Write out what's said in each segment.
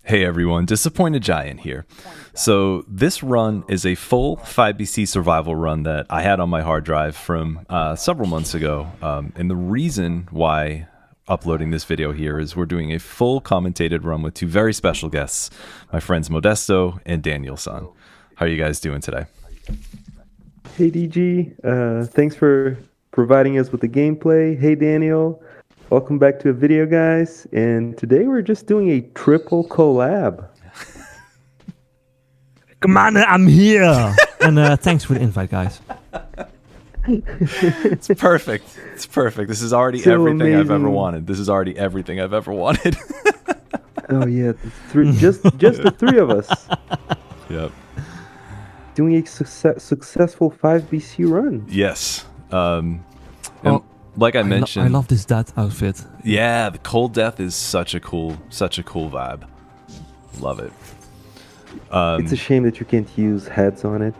Hey everyone, Disappointed Giant here. So this run is a full 5BC survival run that I had on my hard drive from several months ago. And the reason why uploading this video here is we're doing a full commentated run with two very special guests, my friends Modesto and Daniel-san. How are you guys doing today? Hey DG, thanks for providing us with the gameplay. Hey Daniel, welcome back to a video, guys. And today we're just doing a triple collab. Commander, I'm here! And thanks for the invite, guys. It's perfect. It's perfect. This is already So everything I've ever amazing. wanted. This is already everything I've ever wanted. Oh yeah, just the three of us Yep. doing a successful 5BC run. Yes. And Oh, like I mentioned, I love this dad outfit. yeah, the Cold Death is such a cool vibe. Love it. It's a shame that you can't use heads on it.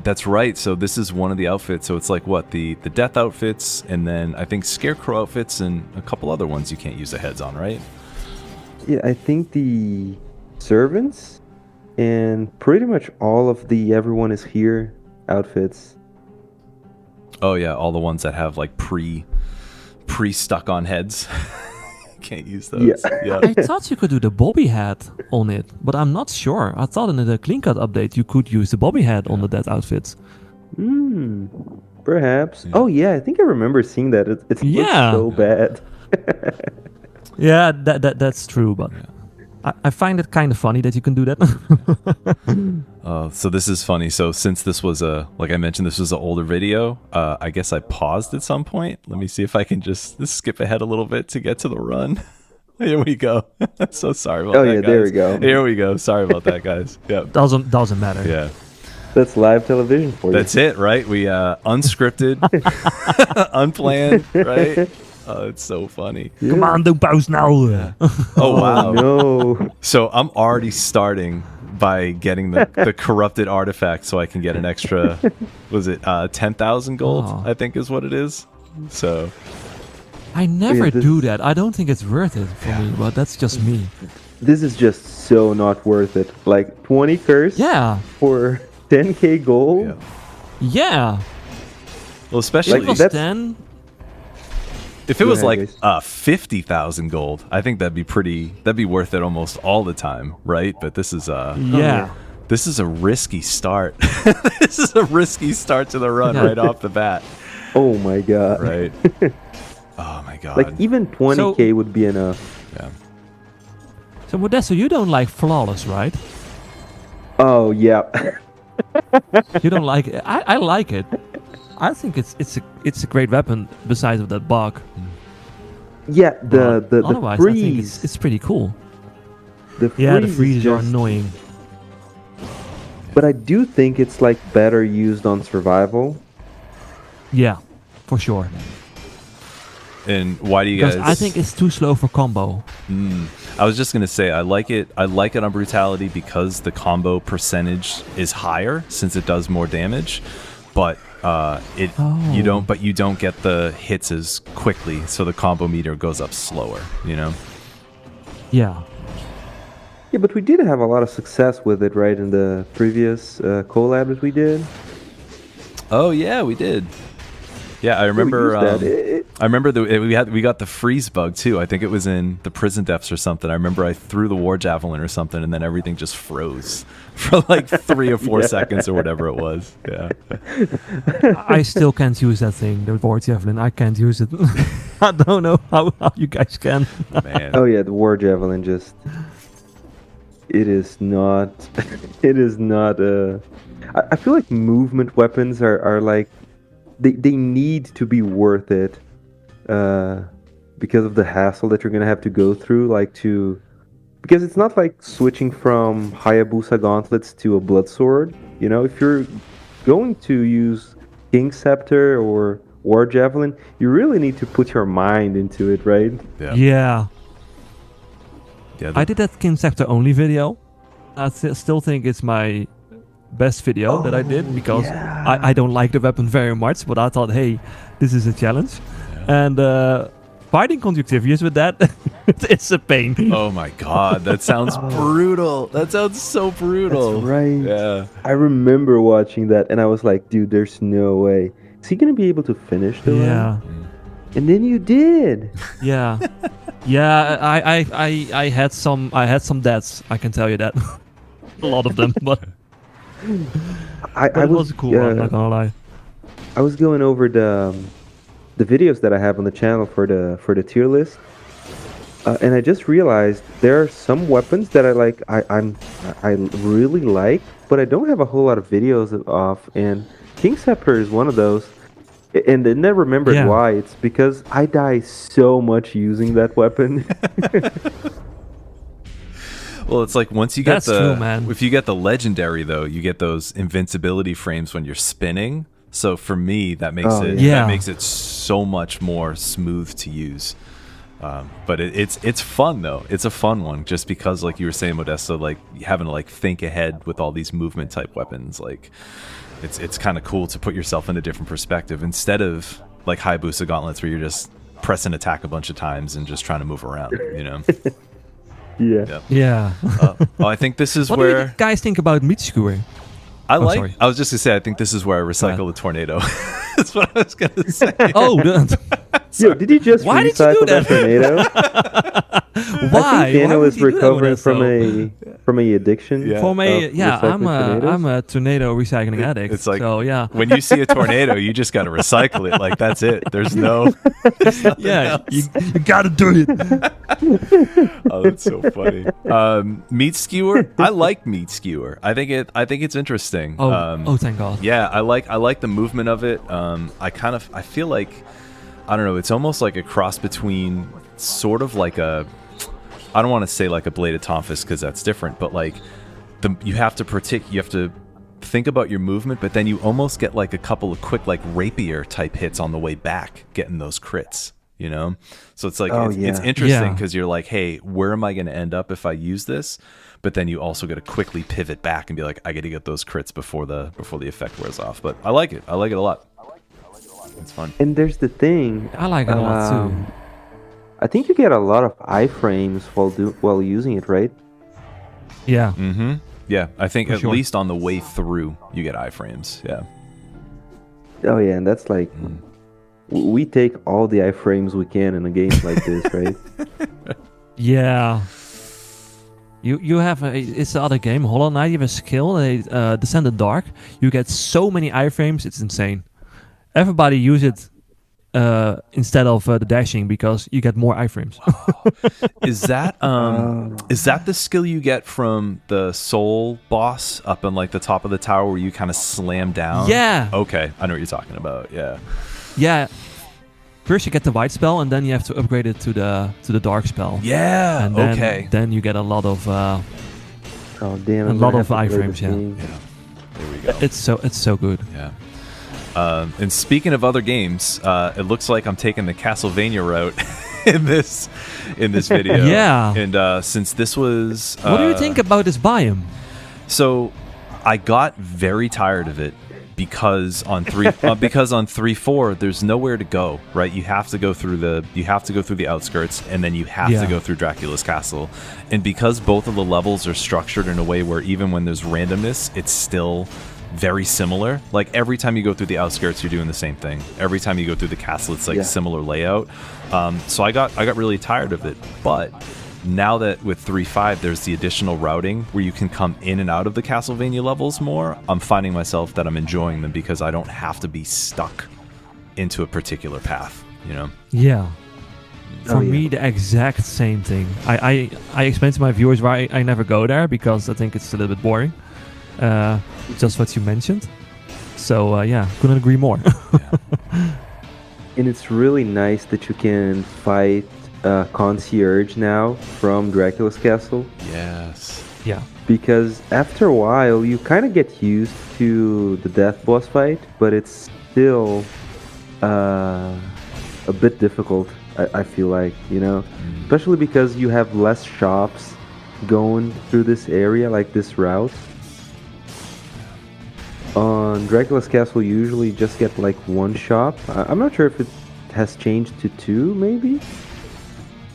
That's right. So this is one of the outfits. So it's like what the death outfits, and then I think scarecrow outfits, and a couple other ones you can't use the heads on, right? Yeah, I think the servants and pretty much all of the everyone is here outfits. Oh yeah, all the ones that have like pre stuck on heads. Can't use those. Yeah. I thought you could do the bobby hat on it, but I'm not sure. I thought in the clean cut update you could use the bobby hat on the dead outfits. Perhaps. Yeah. Oh yeah, I think I remember seeing that. It looks Yeah. so bad. Yeah, that's true, but I find it kind of funny that you can do that. So this is funny. So since this was like I mentioned, this was an older video, I guess I paused at some point. Let me see if I can just skip ahead a little bit to get to the run. Here we go. So sorry about Oh, that, yeah, guys. there we go. Here we go. Sorry about that, guys. Yep. doesn't matter. Yeah. That's live television for you. That's it, right? We unscripted, unplanned, right? Oh, it's so funny. Yeah. Commando bows now. Oh wow. No. So I'm already starting by getting the corrupted artifact so I can get an extra, was it 10,000 gold, Oh. I think is what it is. So, I never Yeah, this- do that. I don't think it's worth it for me, but that's just me. This is just so not worth it. Like 20 curse Yeah. for 10k gold. yeah. Yeah. Well, especially It was that's- 10. if it was Go like ahead, guys. 50,000 gold, I think that'd be worth it almost all the time, right? But this is Yeah. this is a risky start. This is a risky start to the run Yeah. right off the bat, Oh my god. right? Oh my god. Like even 20k would be enough. yeah. So Modesto, you don't like flawless, right? Oh yeah. You don't like it. I like it. I think it's a great weapon besides of that bug. Yeah, the Otherwise, I think freeze. it's pretty cool. The Yeah, the freeze is freezes are just- annoying. But I do think it's like better used on survival. Yeah, for sure. And why do you Because guys? I think it's too slow for combo. I was just gonna say I like it. I like it on brutality because the combo percentage is higher since it does more damage, but you don't get the hits as quickly, so the combo meter goes up slower. You know. Yeah. Yeah, but we did have a lot of success with it, right? In the previous collab that we did. Oh yeah, we did. Yeah, I remember. We used that. I remember we got the freeze bug too. I think it was in the prison depths or something. I remember I threw the war javelin or something, and then everything just froze for like 3 or 4 seconds or whatever it was. Yeah. I still can't use that thing, the war javelin. I can't use it. I don't know how you guys can. Man. Oh yeah, the war javelin just. It is not. It is not. I feel like movement weapons are like. They need to be worth it, because of the hassle that you're gonna have to go through, because it's not like switching from Hayabusa gauntlets to a blood sword. You know, if you're going to use King Scepter or War Javelin, you really need to put your mind into it, right? Yeah. Yeah. Yeah. I did that King Sector only video. I still think it's my best video that I did because I don't like the weapon very much, but I thought, hey, this is a challenge. And fighting conjunctivius with that, it's a pain. Oh my god, that sounds brutal. That sounds so brutal. That's right. Yeah. I remember watching that, and I was like, dude, there's no way. Is he gonna be able to finish the run? Yeah, And then you did. yeah, yeah. I had some deaths. I can tell you that. A lot of them, but it was a cool one. Not gonna lie. I was going over the videos that I have on the channel for the tier list, and I just realized there are some weapons that I really like, but I don't have a whole lot of videos of. And King Scepter is one of those. And then I remembered why. It's because I die so much using that weapon. Well, it's like once you get true, man. if you get the legendary though, you get those invincibility frames when you're spinning. So for me, that makes that makes it so much more smooth to use. But it's fun though. It's a fun one just because, like you were saying, Modesto, like having to like think ahead with all these movement type weapons. Like it's kind of cool to put yourself in a different perspective instead of like Hayabusa gauntlets where you're just press and attack a bunch of times and just trying to move around. You know. Yeah. I think this is what where do you guys think about meat skewer? I was just gonna say I think this is where I recycle the tornado. That's what I was gonna say. Oh, yo, did you just why recycle did you do that tornado? Why? I think Dana was recovering from a addiction. Yeah. For me, recycling I'm a tornado recycling addict. It's like, so yeah. when you see a tornado, you just got to recycle it. Like that's it. There's no. Yeah, you gotta do it. Oh, that's so funny. Meat skewer. I like meat skewer. I think it's interesting. Oh, thank God. Yeah, I like the movement of it. I feel like, I don't know. It's almost like a cross between sort of like I don't want to say like a bladed tonfus because that's different, but like you have to think about your movement, but then you almost get like a couple of quick like rapier type hits on the way back, getting those crits, you know? So it's like, it's interesting because you're like, hey, where am I going to end up if I use this? But then you also got to quickly pivot back and be like, I got to get those crits before the effect wears off. But I like it. I like it a lot. It's fun. And there's the thing. I like it a lot too. I think you get a lot of iframes while using it, right? Yeah. Mm-hmm. Yeah, I think at sure. least on the way through, you get iframes. Yeah. Oh yeah, and that's like we take all the iframes we can in a game like this, right? Yeah. You have it's the other game, Hollow Knight. You have a skill, Descended Dark. You get so many iframes, it's insane. Everybody use it instead of the dashing because you get more iframes. Is that the skill you get from the soul boss up on like the top of the tower where you kind of slam down? Yeah. Okay, I know what you're talking about. Yeah. Yeah. First you get the white spell and then you have to upgrade it to the dark spell. Yeah. And then, okay. Then you get a lot of oh damn! a lot of iframes. Yeah. There we go. It's so good. Yeah. And speaking of other games, it looks like I'm taking the Castlevania route in this video. Yeah. And since this was, what do you think about this biome? So, I got very tired of it because on 3-4 there's nowhere to go. Right, you have to go through the outskirts, and then you have to go through Dracula's castle. And because both of the levels are structured in a way where even when there's randomness, it's still very similar. Like every time you go through the outskirts, you're doing the same thing. Every time you go through the castle, it's like similar layout. So I got really tired of it. But now that with 3.5 there's the additional routing where you can come in and out of the Castlevania levels more, I'm finding myself that I'm enjoying them because I don't have to be stuck into a particular path, you know? Yeah. For me, the exact same thing. I explain to my viewers why I never go there because I think it's a little bit boring. Just what you mentioned. So couldn't agree more. And it's really nice that you can fight concierge now from Dracula's castle. Yes. Yeah. Because after a while, you kind of get used to the death boss fight, but it's still a bit difficult, I feel like, you know? Especially because you have less shops going through this area, like this route. On Dracula's castle, you usually just get like one shop. I'm not sure if has changed to 2, maybe?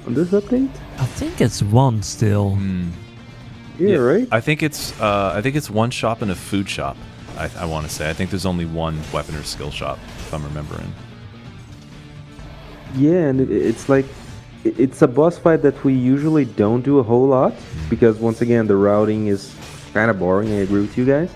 On this update? I think it's 1 still. Yeah, right? I think it's one shop and a food shop. I want to say. I think there's only one weapon or skill shop, if I'm remembering. Yeah, and it's like it's a boss fight that we usually don't do a whole lot because once again the routing is kind of boring. I agree with you guys.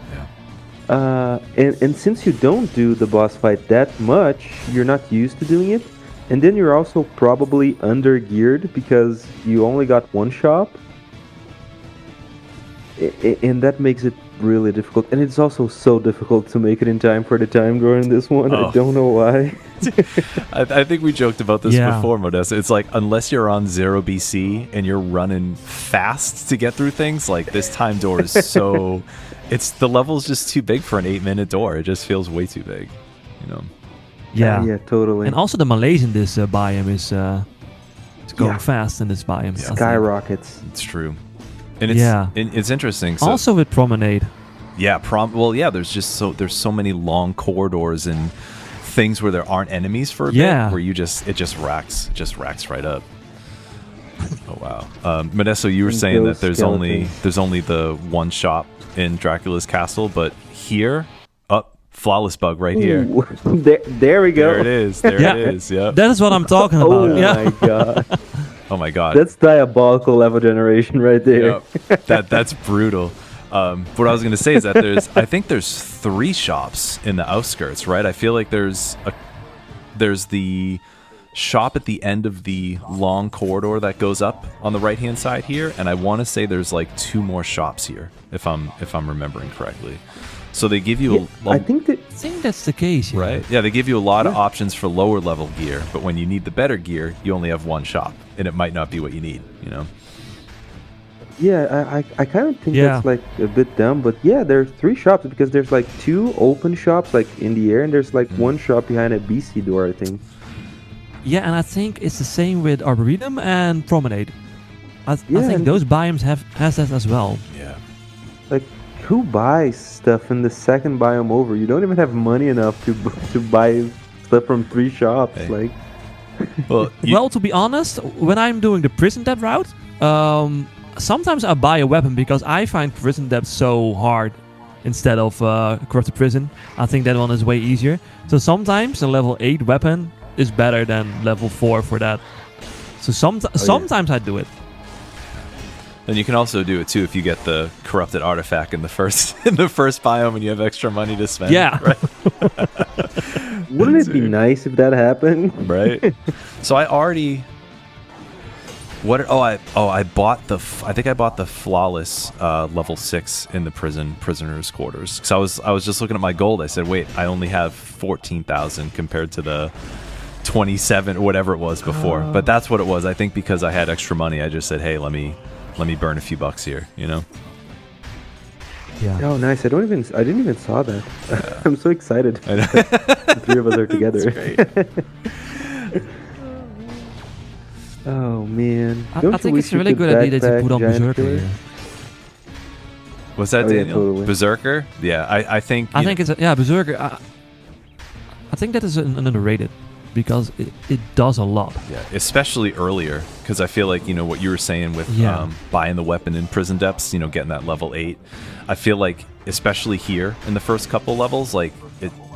Yeah. And since you don't do the boss fight that much, you're not used to doing it, and then you're also probably under geared because you only got one shop, and that makes it really difficult. And it's also so difficult to make it in time for the time drawer in this one. Oh. I don't know why. I think we joked about this Yeah. before, Modesta. It's like, unless you're on 0 BC and you're running fast to get through things, like this time door is so... the level's just too big for an 8-minute door. It just feels way too big, you know? Yeah. Yeah, totally. And also the malaise in this biome is going Yeah. fast in this biome. I think. Skyrockets. It's true. And it's, Yeah. it's interesting. So, Also with Promenade. yeah, there's just so many long corridors and things where there aren't enemies for a Yeah. bit, where it just racks right up. Oh wow, Modesto, you were And saying those that there's only the one shop in Dracula's castle, but here, flawless bug right here. Ooh, there we go. There it is. There Yeah. it is. Yep. That is what I'm talking Oh about. Yeah. my god. Oh my god. That's diabolical level generation right there. Yep. That's brutal. What I was gonna say is that I think there's 3 shops in the outskirts, right? I feel like there's the shop at the end of the long corridor that goes up on the right hand side here, and I want to say there's like 2 more shops here, if I'm remembering correctly. So they give you I think that I think that's the case. Yeah. right? Yeah, they give you a lot of options for lower level gear, but when you need the better gear, you only have one shop, and it might not be what you need, you know? I kind of think Yeah. that's like a bit dumb, but yeah, there's 3 shops because there's like 2 open shops like in the air, and there's like 1 shop behind a BC door, I think. Yeah, and I think it's the same with Arboretum and Promenade. I Yeah, think and- those biomes has that as well. Yeah. Like, who buys stuff in the second biome over? You don't even have money enough to buy stuff from 3 shops. Hey. Like, Well, Well, to be honest, when I'm doing the prison depth route, sometimes I buy a weapon because I find prison depth so hard instead of corrupted prison. I think that one is way easier. So sometimes a level 8 weapon is better than level 4 for that. So sometimes I do it. and you can also do it too if you get the corrupted artifact in the first biome and you have extra money to spend. Yeah. Right. wouldn't it be nice if that happened? Right. So I already. I bought I think I bought the flawless level 6 in the prisoners quarters. Because I was just looking at my gold. I said, wait, I only have 14,000 compared to the 27 or whatever it was before. But that's what it was. I think because I had extra money, I just said, hey, let me burn a few bucks here, you know? Yeah. Oh, nice! I didn't even saw that. I'm so excited. I know. The 3 of us are together. That's great. Oh man! I Don't you think wish it's a you really could good idea that you backpack put on Giant Berserker Killer? here. What's that, Oh, yeah, Daniel? totally. Berserker? Yeah, I think... I think Berserker. I think that is underrated because it does a lot. Yeah, especially earlier, because I feel like, you know, what you were saying with Yeah. buying the weapon in prison depths, you know, getting that level 8. I feel like, especially here in the first couple levels, like,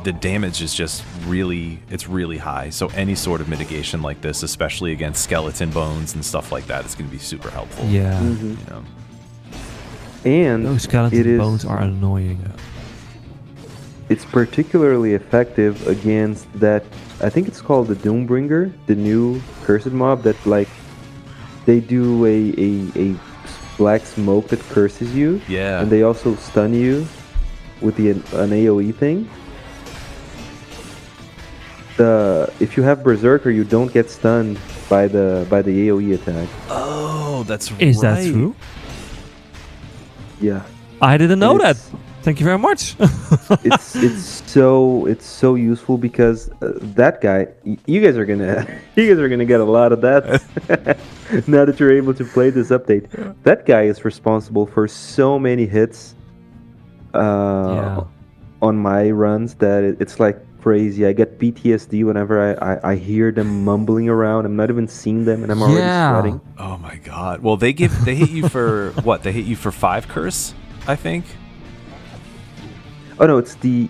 the damage is just it's really high. So any sort of mitigation like this, especially against skeleton bones and stuff like that, is going to be super helpful. Yeah. Mhm. You know? And Those it skeleton is bones are annoying. it's particularly effective against that. I think it's called the Doombringer, the new cursed mob that like they do a black smoke that curses you. Yeah. And they also stun you with an AoE thing. If you have Berserker, you don't get stunned by the AoE attack. Oh, that's right. Is that true? Yeah. I didn't know that. It's- Thank you very much. it's so useful because that guy, you guys are gonna get a lot of that now that you're able to play this update. That guy is responsible for so many hits Yeah. on my runs that it's like crazy. I get PTSD whenever I hear them mumbling around. I'm not even seeing them, and I'm already sweating. Oh my god. Well, they hit you for what? They hit you for 5 curse, I think. Oh no, it's the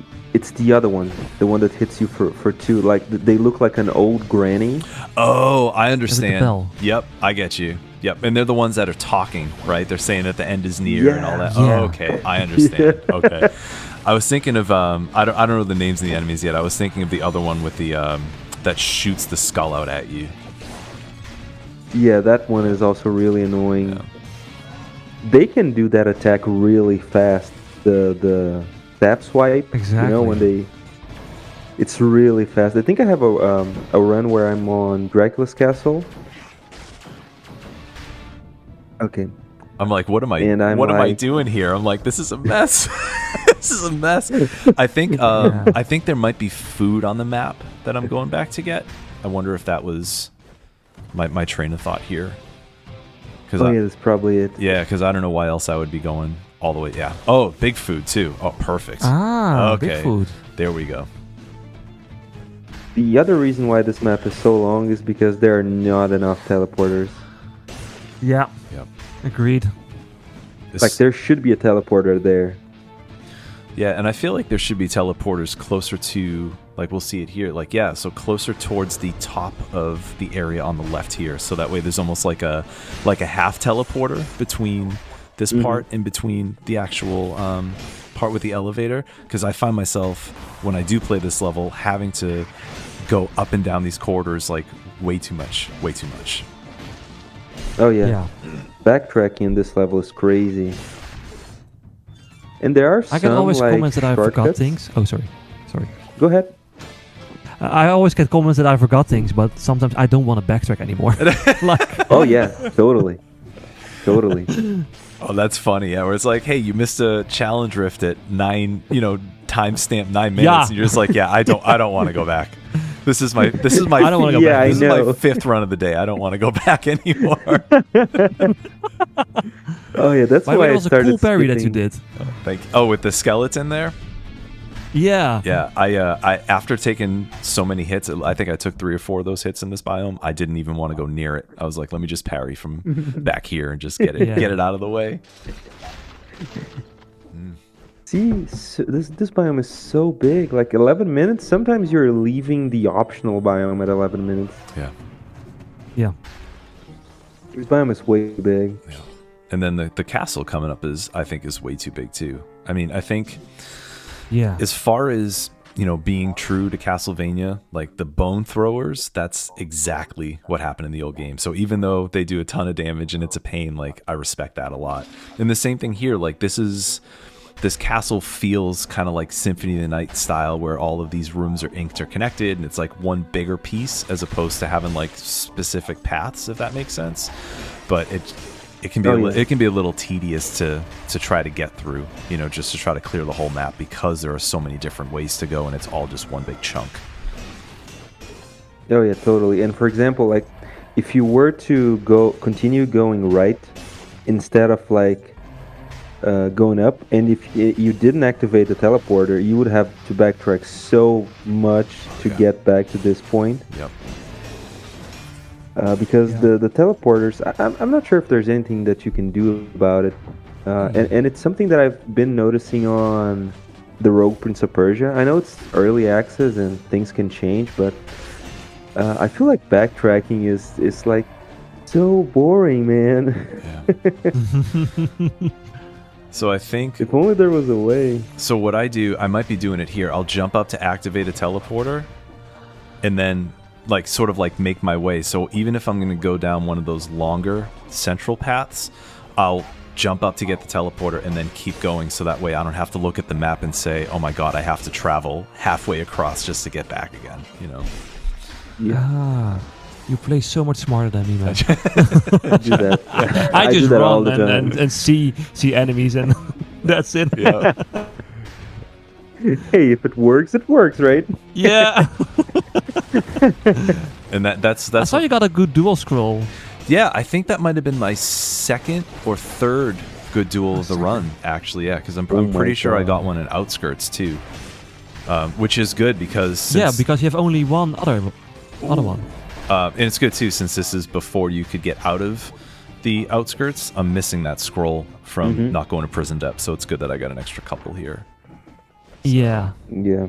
other one, the one that hits you for 2. Like they look like an old granny. Oh, I understand. bell. Yep, I get you. Yep, and they're the ones that are talking, right? They're saying that the end is near and all that. Yeah. Oh, okay, I understand. Okay, I was thinking of I don't know the names of the enemies yet. I was thinking of the other one with the that shoots the skull out at you. Yeah, that one is also really annoying. Yeah. They can do that attack really fast. The tap swipe. Exactly. You know, when they. It's really fast. I think I have a run where I'm on Dracula's castle. Okay. I'm like, what am I? And I'm what am I like- doing here? I'm like, this is a mess. This is a mess. I think I think there might be food on the map that I'm going back to get. I wonder if that was my train of thought here. Oh yeah, that's probably it. Yeah, because I don't know why else I would be going all the way. Yeah. Oh, big food too. Oh, perfect. Ah, Okay. big food. There we go. The other reason why this map is so long is because there are not enough teleporters. Yeah. Yep. Agreed. Like there should be a teleporter there. Yeah, and I feel like there should be teleporters closer to, like we'll see it here, like, yeah, so closer towards the top of the area on the left here. So that way there's almost like a half teleporter between this part and between the actual part with the elevator. Because I find myself, when I do play this level, having to go up and down these corridors like way too much. Oh yeah. Yeah. Backtracking in this level is crazy. And there are some I get always like comments that I forgot shortcuts. things. Oh, sorry. Go ahead. I always get comments that I forgot things, but sometimes I don't want to backtrack anymore. Like, Oh yeah, totally. Totally. Oh, that's funny. Yeah, where it's like, hey, you missed a challenge rift at 9, timestamp 9 minutes, Yeah. and you're just like, yeah, I don't want to go back. This is my I don't wanna go Yeah, back. I this is know. my 5th run of the day. I don't want to go back anymore. Oh yeah, that's by the why way, it I was a started cool parry that you skipping- did. Thank you. Oh, with the skeleton there? Yeah. Yeah, I after taking so many hits, I think I took 3 or 4 of those hits in this biome. I didn't even want to go near it. I was like, let me just parry from back here and just get it Yeah. out of the way. See, so this biome is so big. Like 11 minutes. Sometimes you're leaving the optional biome at 11 minutes. Yeah. Yeah. This biome is way big. And then the castle coming up is way too big too. I mean, I think Yeah. as far as, being true to Castlevania, like the bone throwers, that's exactly what happened in the old game. So even though they do a ton of damage and it's a pain, like I respect that a lot. And the same thing here, like this castle feels kind of like Symphony of the Night style, where all of these rooms are interconnected and it's like one bigger piece as opposed to having like specific paths, if that makes sense. But it can be it can be a little tedious to try to get through, just to try to clear the whole map, because there are so many different ways to go and it's all just one big chunk. Oh yeah, totally. And for example, like if you were to continue going right instead of like going up, and if you didn't activate the teleporter, you would have to backtrack so much to get back to this point. Yep. Because the teleporters, I'm not sure if there's anything that you can do about it. And it's something that I've been noticing on the Rogue Prince of Persia. I know it's early access and things can change, but I feel like backtracking is like so boring, man. Yeah. So I think, If only there was a way. so what I do, I might be doing it here. I'll jump up to activate a teleporter and then like sort of like make my way. So even if I'm going to go down one of those longer central paths, I'll jump up to get the teleporter and then keep going, so that way I don't have to look at the map and say, oh my god, I have to travel halfway across just to get back again, Ah, you play so much smarter than me, man. I do that. I do just that all run the time. and see enemies, and that's it. Yeah. Hey, if it works, right? Yeah. And that's I saw you got a good dual scroll. yeah, I think that might have been my 2nd or 3rd good duel of the run, actually. Yeah, because I'm Oh my pretty sure I God. got one in Outskirts too. which is good because because you have only one other one. and it's good too since this is before you could get out of the outskirts. I'm missing that scroll from not going to prison depth, so it's good that I got an extra couple here. Yeah. Yeah.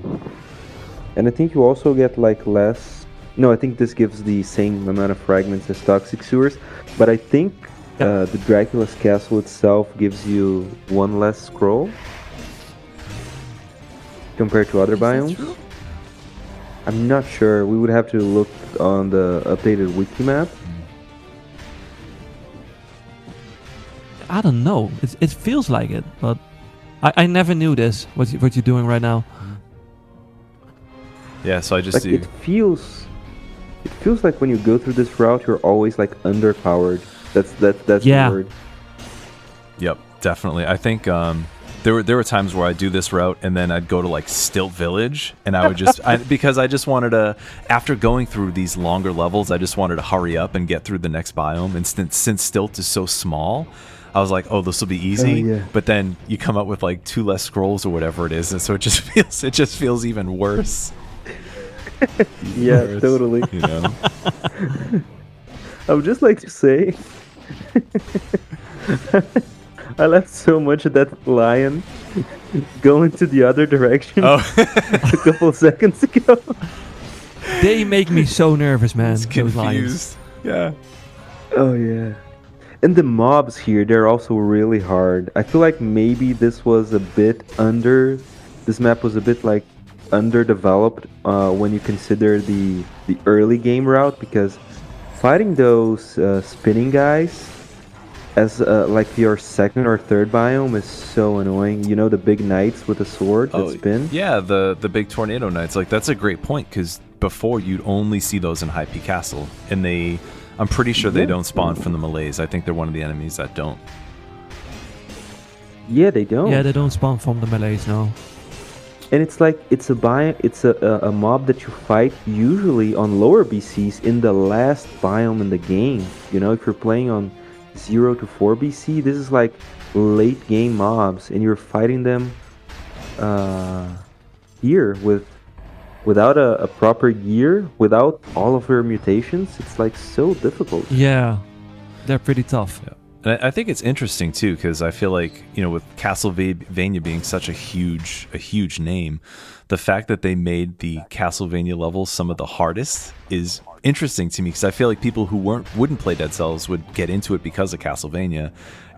And I think you also get like less. No, I think this gives the same amount of fragments as Toxic Sewers, but I think the Dracula's castle itself gives you one less scroll compared to other biomes. True? I'm not sure. We would have to look on the updated wiki map. I don't know. It feels like it, but I never knew this. What you're doing right now? Yeah, so I just Like do. it feels like when you go through this route, you're always like underpowered. That's Yeah. the word. Yep, definitely. I think there were times where I'd do this route and then I'd go to like Stilt Village and I would just because I just wanted to, after going through these longer levels, I just wanted to hurry up and get through the next biome. And since Stilt is so small, I was like, oh, this will be easy. yeah. But then you come up with like 2 less scrolls or whatever it is, and so it just feels even worse. Yeah, Worse, totally. You know? I would just like to say, I left so much of that lion going to the other direction Oh, a couple seconds ago. They make me so nervous, man. it's Those lions. confused. Yeah. Oh yeah. And the mobs here, they're also really hard. I feel like maybe this was a bit this map was a bit like underdeveloped when you consider the early game route, because fighting those spinning guys as like your second or third biome is so annoying. You know, the big knights with a sword that spin? Yeah, the big tornado knights. Like, that's a great point, because before you'd only see those in High Peak Castle, and I'm pretty sure they don't spawn from the Malays. I think they're one of the enemies that don't. Yeah, they don't. Yeah, they don't spawn from the Malays, no. And it's like it's a mob that you fight usually on lower BCs in the last biome in the game. You know, if you're playing on 0 to 4 BC, this is like late game mobs, and you're fighting them here without a proper gear, without all of her mutations. It's like so difficult. Yeah, they're pretty tough. Yeah. And I think it's interesting too, because I feel like, you know, with Castlevania being such a huge name, the fact that they made the Castlevania levels some of the hardest is interesting to me, because I feel like people who wouldn't play Dead Cells would get into it because of Castlevania,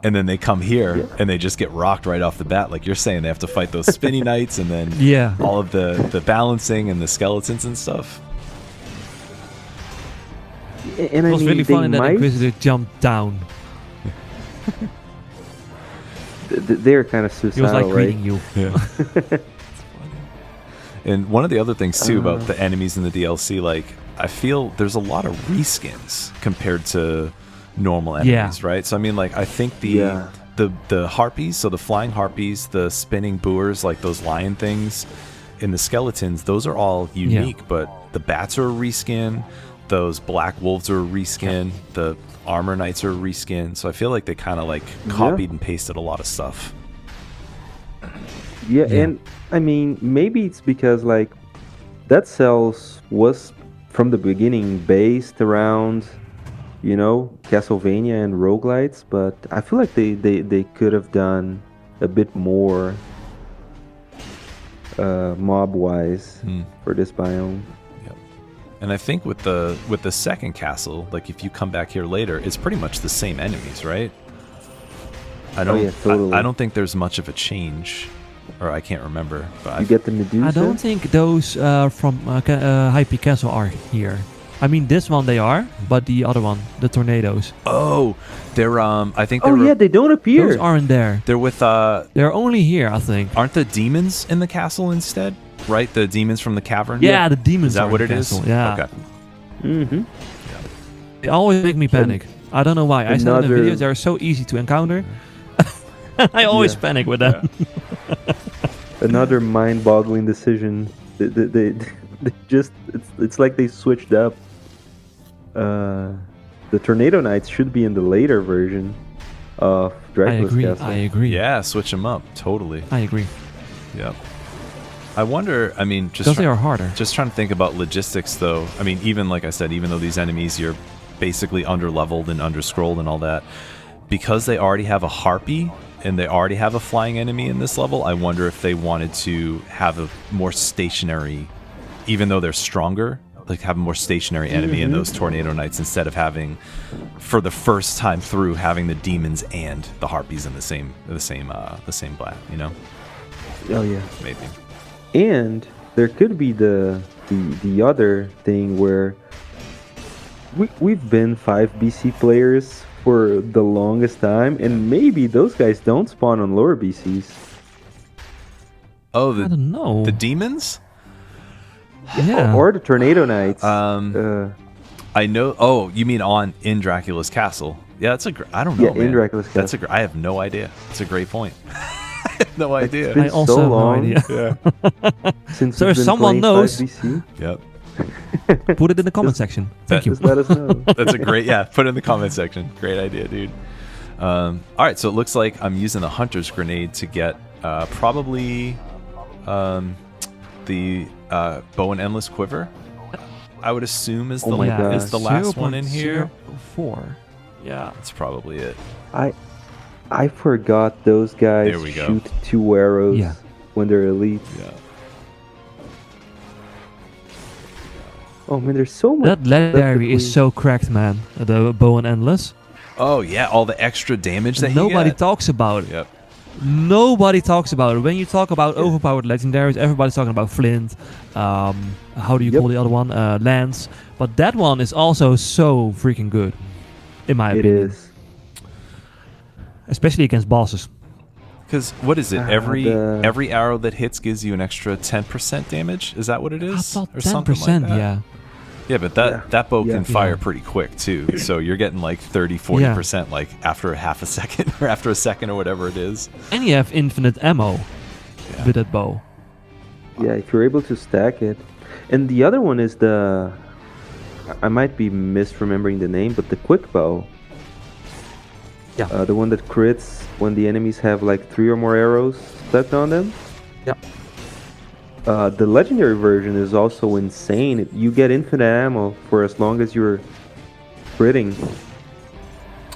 and then they come here and they just get rocked right off the bat. Like you're saying, they have to fight those spinny knights and then all of the balancing and the skeletons and stuff. And It was really funny that Inquisitor jumped down. They're kind of He was suicidal, like right? greeting you. Yeah. And one of the other things too about the enemies in the DLC, like I feel there's a lot of reskins compared to normal enemies, right? So I mean, like I think the harpies, so the flying harpies, the spinning boers, like those lion things, and the skeletons, those are all unique. But the bats are a reskin, those black wolves are a reskin, the armor knights are a reskin. So I feel like they kind of like copied and pasted a lot of stuff. Yeah, and I mean, maybe it's because like Dead Cells was from the beginning based around, you know, Castlevania and roguelites, but I feel like they could have done a bit more mob wise for this biome. Yep. And I think with the second castle, like if you come back here later, it's pretty much the same enemies, right? I don't think there's much of a change. Or I can't remember. But you get the Medusa? I don't think those from High Peak Castle are here. I mean, this one they are, but the other one, the tornadoes. Oh, they're I think. They don't appear. Those aren't there. They're with They're only here, I think. Aren't the demons in the castle instead? Right, the demons from the cavern. Yeah, the demons. Is that are what in it the is? castle. Yeah. Okay. Mm-hmm. They always make me panic. I don't know why. I said in the videos they're so easy to encounter. I always panic with them. Another mind-boggling decision. They just it's like they switched up. The Tornado Knights should be in the later version of Dracula's Castle. I agree. Yeah, switch them up. Totally. I agree. Yep. I wonder. I mean, Because they are harder. just trying to think about logistics, though. I mean, even like I said, even though these enemies you're basically under-leveled and under-scrolled and all that, because they already have a harpy and they already have a flying enemy in this level, I wonder if they wanted to have a more stationary, even though they're stronger, like have a more stationary enemy in those Tornado Knights instead of having, for the first time through, having the demons and the harpies in the same blat, you know? Oh yeah. Maybe. And there could be the other thing where we've been 5 BC players for the longest time, and maybe those guys don't spawn on lower BCs. Oh, I don't know. the demons? Yeah. Or the Tornado Knights. I know. Oh, you mean in Dracula's castle? Yeah, that's I don't know. Yeah, in man. Dracula's That's castle. I have no idea. It's a great point. I have no idea. It's been I also so have no long idea. Yeah. since So we've if been someone playing knows- 5 BC. Yep. Put it in the comment section. Thank you. Just let us know. That's a great. Yeah. Put it in the comment section. Great idea, dude. All right. So it looks like I'm using the Hunter's Grenade to get probably the Bow and Endless Quiver. I would assume is the Oh my gosh. is the last one in here. 0.04. Yeah. That's probably it. I forgot those guys There we go. shoot 2 arrows Yeah. when they're elite. Yeah. Oh man, there's so much. That legendary stuff is so cracked, man. The Bow and Endless. Oh yeah, all the extra damage that Nobody you get. talks about it. Yep. Nobody talks about it. When you talk about overpowered legendaries, everybody's talking about Flint. How do you call the other one? Lance. But that one is also so freaking good, in my It opinion. is. Especially against bosses. Because what is it? Every the- every arrow that hits gives you an extra 10% damage. Is that what it I is? thought Or something 10%, like that? yeah. Yeah, but that bow Yeah. can fire Yeah. pretty quick too. So you're getting like 30-40% like after a half a second or after a second or whatever it is. And you have infinite ammo Yeah. with that bow. Yeah, if you're able to stack it. And the other one is I might be misremembering the name, but the quick bow. Yeah. The one that crits when the enemies have like 3 or more arrows stuck on them. Yeah. The legendary version is also insane. You get infinite ammo for as long as you're critting.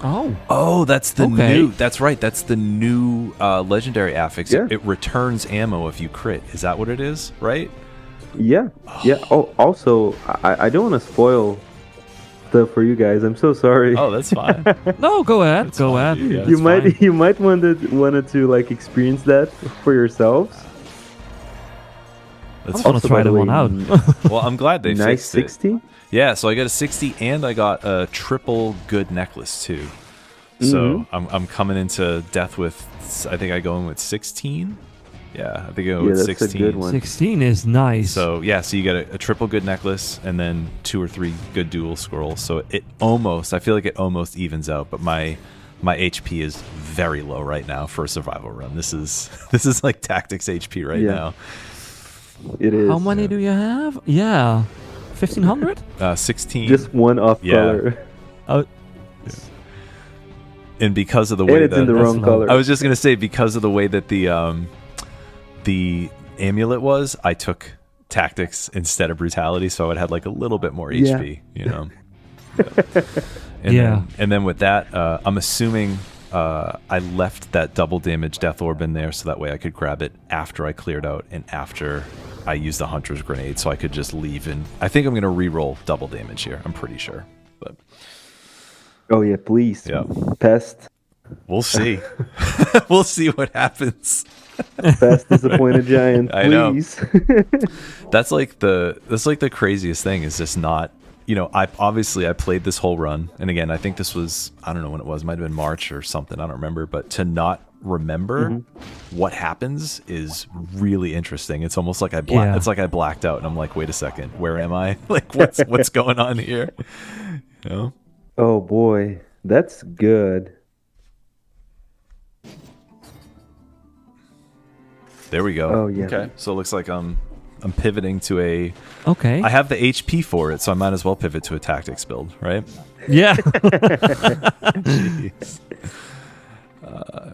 Oh. Oh, that's the Okay. new. That's right. That's the new legendary affix. Yeah. It returns ammo if you crit. Is that what it is? Right? Yeah. Yeah. Oh, also, I don't want to spoil stuff for you guys. I'm so sorry. Oh, that's fine. No, go ahead. It's Go fine, ahead. dude, yeah. It's you might fine. you might wanted to like experience that for yourselves. That's I'm gonna Also, try by the that one way, out. Well, I'm glad they nice fixed it. 60. Yeah, so I got a 60 and I got a triple good necklace too. So I'm coming into death with, I think I go in with 16. Yeah, I think I go Yeah, with that's 16. a good one. 16 is nice. So yeah, so you get a triple good necklace and then 2 or 3 good dual scrolls. So it almost, I feel like it almost evens out, but my HP is very low right now for a survival run. This is like tactics HP right Yeah. now. It is. How many do you have? Yeah. 1500? 16. Just one off Yeah. color. Oh, And because of the And way it's in the that That's wrong low. color. I was just gonna say, because of the way that the amulet was, I took tactics instead of brutality, so I would have like a little bit more Yeah. HP, you know. And Yeah. then with that, I'm assuming I left that double damage death orb in there, so that way I could grab it after I cleared out and after I used the hunter's grenade, so I could just leave. And I think I'm gonna re-roll double damage here. I'm pretty sure, but Oh yeah, please. Yeah. Pest. we'll see. We'll see what happens. Pest disappointed giant. I know. Please. That's like the craziest thing is just not, you know, I played this whole run, and again, I think this was, I don't know when it was, might have been March or something, I don't remember, but to not remember what happens is really interesting. It's almost like Yeah. it's like I blacked out and I'm like, wait a second, where am I? Like what's going on here? You know? Oh boy, that's good. There we go. Oh, yeah. Okay. So it looks like I'm pivoting to a okay. I have the HP for it, so I might as well pivot to a tactics build, right? Yeah. Jeez.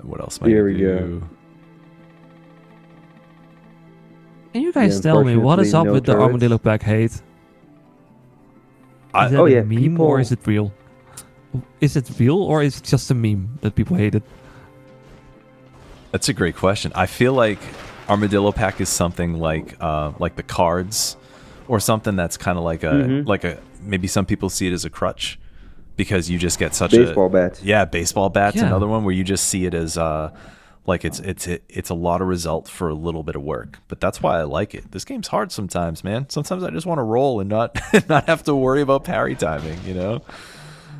What else might Here I we do? go. And you guys tell me what is up unfortunately, with the no turrets. Armadillo Pack hate? Is I- that oh, a yeah, meme or people- is it real? Is it real or is it just a meme that people hate it? That's a great question. I feel like Armadillo Pack is something like the cards, or something that's kind of like a maybe some people see it as a crutch, because you just get such Baseball a bats. Yeah, baseball bats. Yeah. Another one where you just see it as like it's a lot of result for a little bit of work. But that's why I like it. This game's hard sometimes, man. Sometimes I just want to roll and not not have to worry about parry timing. You know.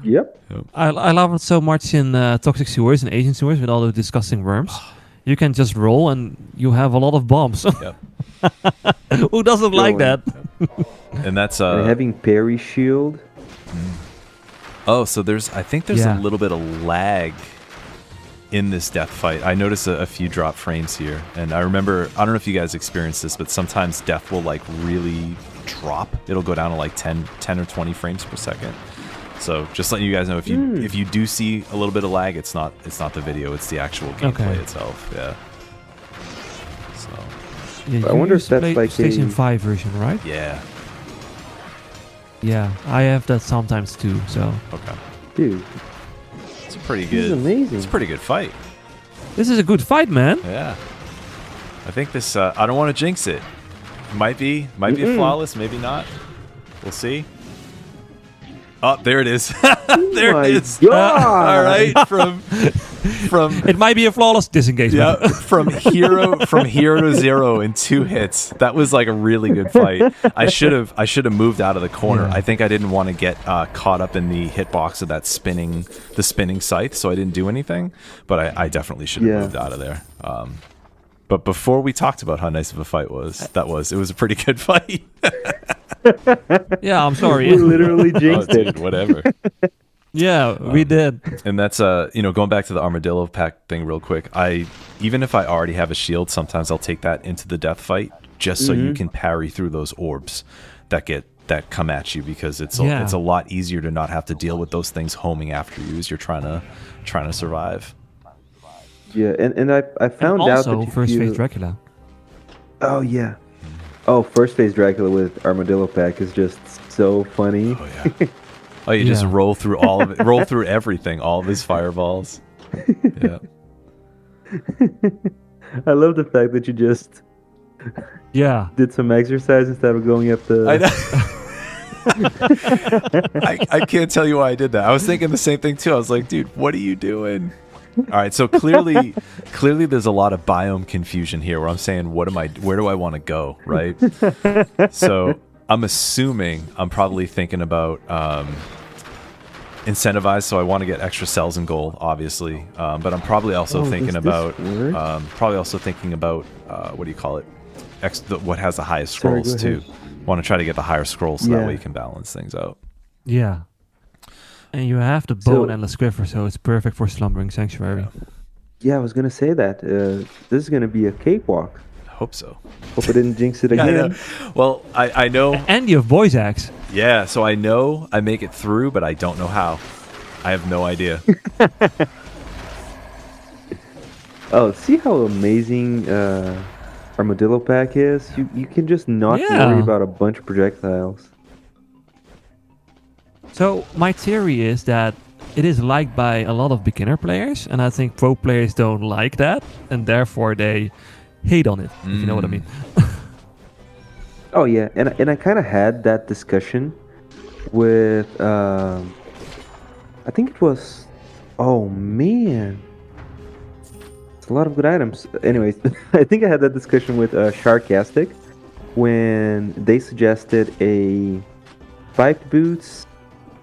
Yep. I love it so much in Toxic Sewers and Asian Sewers with all the disgusting worms. You can just roll and you have a lot of bombs. Yep. Who doesn't like that? And that's And having parry shield. Oh, so I think there's Yeah. a little bit of lag in this death fight. I noticed a few drop frames here, and I remember, I don't know if you guys experienced this, but sometimes death will like really drop. It'll go down to like 10 or 20 frames per second. So just letting you guys know, if you do see a little bit of lag, it's not the video, it's the actual gameplay itself. Yeah. So Yeah, I you wonder if used to that's play like PlayStation a- 5 version, right? yeah. Yeah, I have that sometimes too. So Okay. Dude, It's a pretty this good. is amazing. It's a pretty good fight. this is a good fight, man. Yeah. I think this. I don't want to jinx it. Might be a flawless, maybe not. We'll see. Oh, there it is. There my it is. God. All right, from It might be a flawless disengagement. yeah, from hero to zero in 2 hits. That was like a really good fight. I should have moved out of the corner. Yeah. I think I didn't want to get caught up in the hitbox of that spinning scythe, so I didn't do anything. But I definitely should have Yeah. moved out of there. But before we talked about how nice of a fight it was a pretty good fight. Yeah, I'm sorry. We literally Oh, jinxed dude, it. whatever. Yeah, we did. And that's going back to the Armadillo Pack thing real quick. Even if I already have a shield, sometimes I'll take that into the death fight just so you can parry through those orbs that come at you, because it's a lot easier to not have to deal with those things homing after you as you're trying to survive. Yeah, and I found And out also, that if first you... phase Dracula. Oh yeah. Oh, first phase Dracula with Armadillo Pack is just so funny. Oh yeah. Oh, you just Yeah. roll through all of it, roll through everything, all of his fireballs. Yeah. I love the fact that you just Yeah. did some exercise instead of going up the. I know. I can't tell you why I did that. I was thinking the same thing too. I was like, dude, what are you doing? All right, so clearly there's a lot of biome confusion here where I'm saying, where do I want to go, right? So I'm assuming I'm probably thinking about incentivized, so I want to get extra cells and gold, obviously. But I'm probably also thinking does this about work? what do you call it? What has the highest Sorry, scrolls go too. ahead. Want to try to get the higher scrolls so that Yeah. way you can balance things out. Yeah. And you have the So- bow and endless quiver, so it's perfect for Slumbering Sanctuary. Yeah, I was gonna say that. This is gonna be a cakewalk. I hope so. Hope I didn't jinx it Yeah, I again. know. Well, I know. And you have voice axe. Yeah, so I know I make it through, but I don't know how. I have no idea. Oh, see how amazing Armadillo Pack is? You can just not Yeah. worry about a bunch of projectiles. So my theory is that it is liked by a lot of beginner players, and I think pro players don't like that, and therefore they hate on it, if you know what I mean. Oh yeah, and I kind of had that discussion with I think it was, oh man, it's a lot of good items. Anyways, I think I had that discussion with Sharkastic when they suggested a 5 boots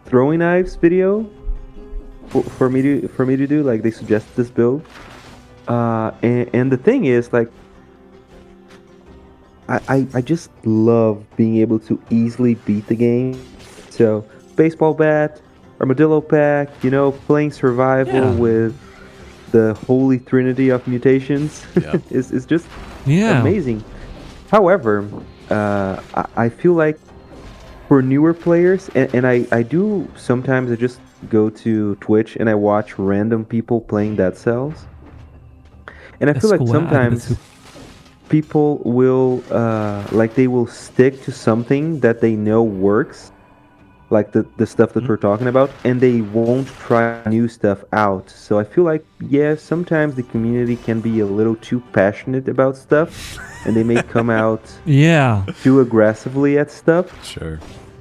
throwing knives video for me to do. Like, they suggested this build, and the thing is, like, I just love being able to easily beat the game. So baseball bat, Armadillo Pack, playing survival Yeah. with the holy trinity of mutations Yeah. is just Yeah. amazing. However, I feel like for newer players, and I do sometimes, I just go to Twitch and I watch random people playing Dead Cells, and I That's feel like cool, I do that sometimes too. people will like they will stick to something that they know works, like the stuff that we're talking about, and they won't try new stuff out. So I feel like, yeah, sometimes the community can be a little too passionate about stuff, and they may come out Yeah. too aggressively at stuff. Sure.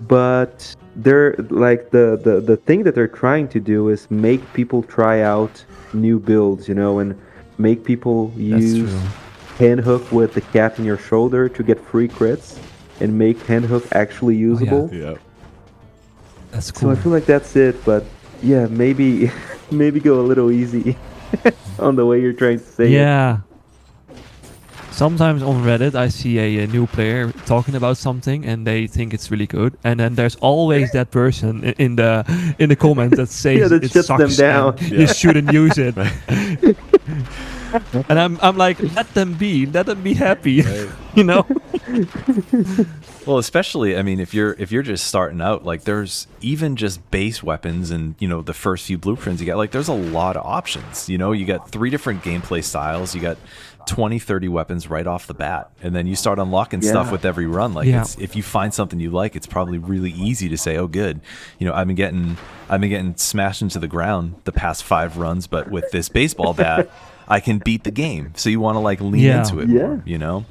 But they're like the thing that they're trying to do is make people try out new builds, you know, and make people That's use true. hand hook with the cat in your shoulder to get free crits and make hand hook actually usable. Yeah. That's So cool. I feel like that's it, but yeah, maybe maybe go a little easy on the way you're trying to say it. Yeah. Sometimes on Reddit, I see a new player talking about something, and they think it's really good, and then there's always that person in the comments that says Yeah, that it shuts them sucks down. and you shouldn't use it. And I'm like, let them be happy, you know? Well, especially, I mean, if you're just starting out, like there's even just base weapons and, you know, the first few blueprints you get, like there's a lot of options. You know, you got 3 different gameplay styles, you got 20, 30 weapons right off the bat, and then you start unlocking stuff Yeah. with every run. Like if you find something you like, it's probably really easy to say, oh good, you know, I've been getting smashed into the ground the past 5 runs, but with this baseball bat I can beat the game. So you want to like lean Yeah. into it Yeah. more, you know?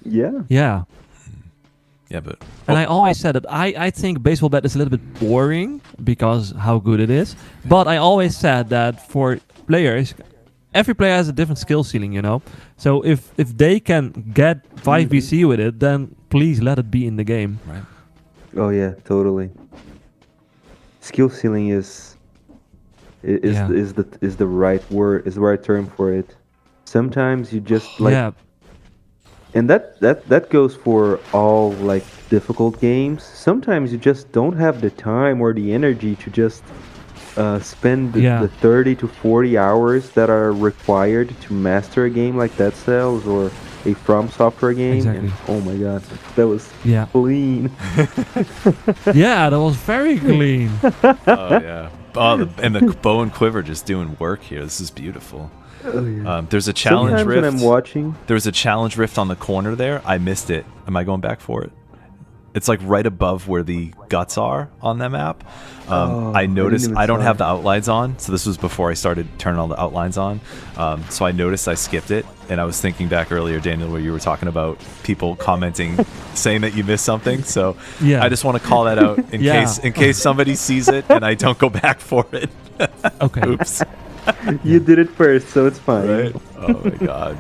Yeah. Yeah. Yeah, but And I always said that I think baseball bat is a little bit boring because how good it is. But I always said that for players, every player has a different skill ceiling, you know. So if they can get 5BC with it, then please let it be in the game. right. Oh yeah, totally. Skill ceiling is Yeah. the right word, is the right term for it. Sometimes you just like, Yeah. and that goes for all like difficult games. Sometimes you just don't have the time or the energy to just spend Yeah. the 30 to 40 hours that are required to master a game like Dead Cells or a From Software game. Exactly. And oh my god, that was Yeah. clean. Yeah, that was very clean. Oh yeah. Oh, and the bow and quiver just doing work here. This is beautiful. Oh, yeah. There's a challenge Sometimes when rift. I'm watching, There was a challenge rift on the corner there. I missed it. Am I going back for it? It's like right above where the guts are on the map. Oh, I I didn't noticed even I don't saw have it. the outlines on, so this was before I started turning all the outlines on. So I noticed I skipped it, and I was thinking back earlier, Daniel, where you were talking about people commenting, saying that you missed something. So Yeah. I just want to call that out in Yeah. case somebody sees it and I don't go back for it. Okay. Oops. you did it first, so it's fine. Right? Oh my god.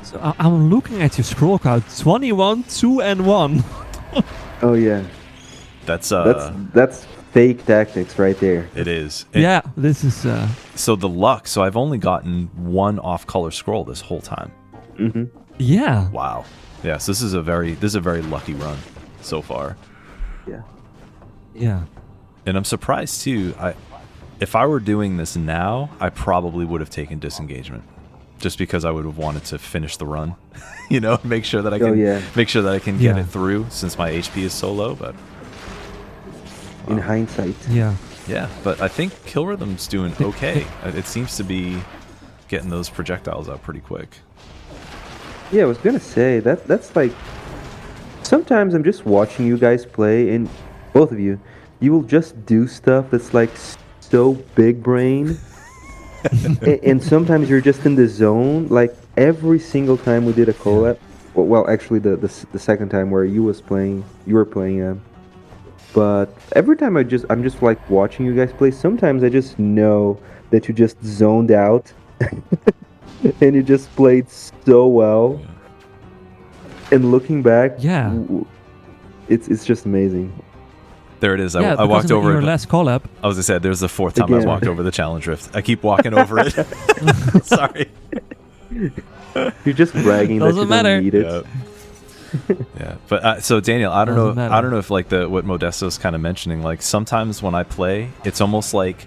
So I'm looking at your scroll count. 21, 2, and 1. Oh yeah, That's that's fake tactics right there. it is. And Yeah, this is... So the luck. So I've only gotten 1 off-color scroll this whole time. Hmm. Yeah. Wow. Yes, this is a very lucky run so far, Yeah. Yeah. and I'm surprised too. If I were doing this now, I probably would have taken disengagement, just because I would have wanted to finish the run. You know, make sure that I can Oh, yeah. make sure that I can get Yeah. it through since my HP is so low. But In hindsight. Yeah. yeah, but I think Kill Rhythm's doing okay. It seems to be getting those projectiles out pretty quick. Yeah, I was gonna say that's like, sometimes I'm just watching you guys play, and both of you will just do stuff that's like so big brain, and sometimes you're just in the zone. Like every single time we did a collab, well, actually the second time where you were playing. But every time I'm just like watching you guys play. Sometimes I just know that you just zoned out, and you just played so well. And looking back, Yeah. it's just amazing. There it is. Yeah, I walked because in over your it. last collab. I was gonna say there's the 4th time I've Again. walked over the challenge rift. I keep walking over it. Sorry. You're just bragging that you Doesn't matter. don't need it. Yeah. Yeah. But so Daniel, I don't Doesn't know. matter. I don't know if like what Modesto's kind of mentioning. Like sometimes when I play, it's almost like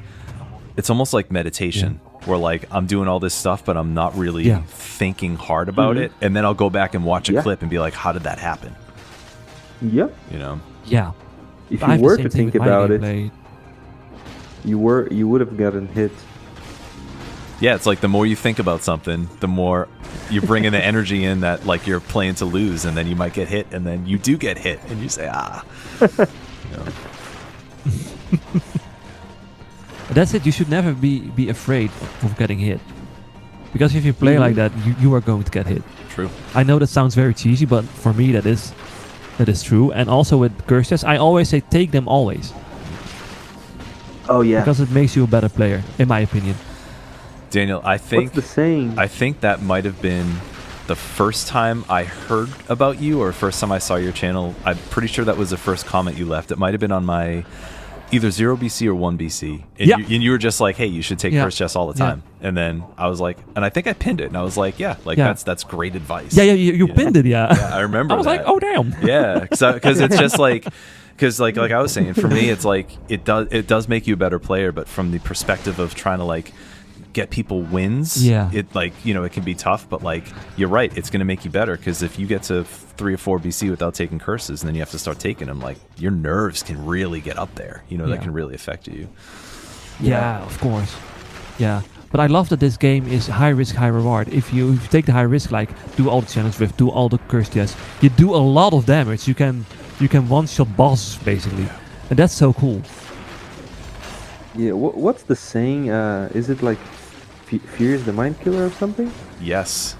meditation, where like I'm doing all this stuff, but I'm not really Yeah. thinking hard about it, and then I'll go back and watch a Yeah. clip and be like, how did that happen? Yep. You know. Yeah. If I have you the were same to thing think with my about it, gameplay. you would have gotten hit. Yeah, it's like the more you think about something, the more you're bringing the energy in that like you're playing to lose, and then you might get hit, and then you do get hit, and you say, You know. That's it. You should never be afraid of getting hit, because if you play like that, you are going to get hit. True. I know that sounds very cheesy, but for me that is true. And also with curse chests, I always say take them always, Oh yeah. because it makes you a better player, in my opinion. Daniel, I think What's the saying? I think that might have been the first time I heard about you, or first time I saw your channel. I'm pretty sure that was the first comment you left. It might have been on my either 0BC or 1BC. And, Yeah. you were just like, hey, you should take curse chests all the time. And then I was like, and I think I pinned it, and I was like, that's great advice. Yeah, you pinned it, yeah. Yeah, I remember I was that. like, oh damn. Yeah, because it's just like, because like I was saying, for me, it's like it does make you a better player, but from the perspective of trying to like get people wins, it like, it can be tough, but like you're right, it's going to make you better, because if you get to 3 or 4 BC without taking curses, and then you have to start taking them, like your nerves can really get up there, that can really affect you. Yeah, of course. Yeah. But I love that this game is high risk, high reward. If you take the high risk, like do all the challenge with, do all the curse chests, you do a lot of damage. You can one-shot boss basically, and that's so cool. Yeah. What's the saying? Is it like Fear is the mind killer or something? Yes.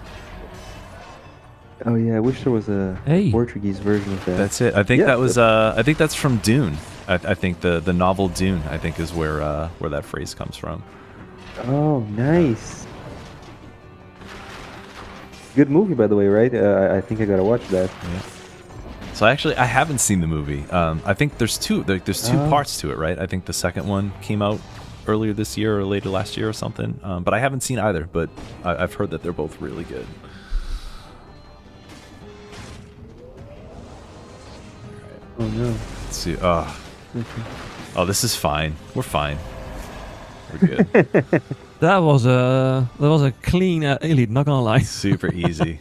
Oh yeah. I wish there was a Portuguese version of that. That's it. I think that was. I think that's from Dune. I think the novel Dune, I think, is where that phrase comes from. Oh, nice. Good movie, by the way, right? I think I gotta watch that. Yeah. So I haven't seen the movie. I think there's two parts to it, right? I think the second one came out earlier this year or later last year or something. But I haven't seen either. But I've heard that they're both really good. Oh no. Let's see. Oh, this is fine. We're fine. We're good. That was a clean elite, not gonna lie. Super easy.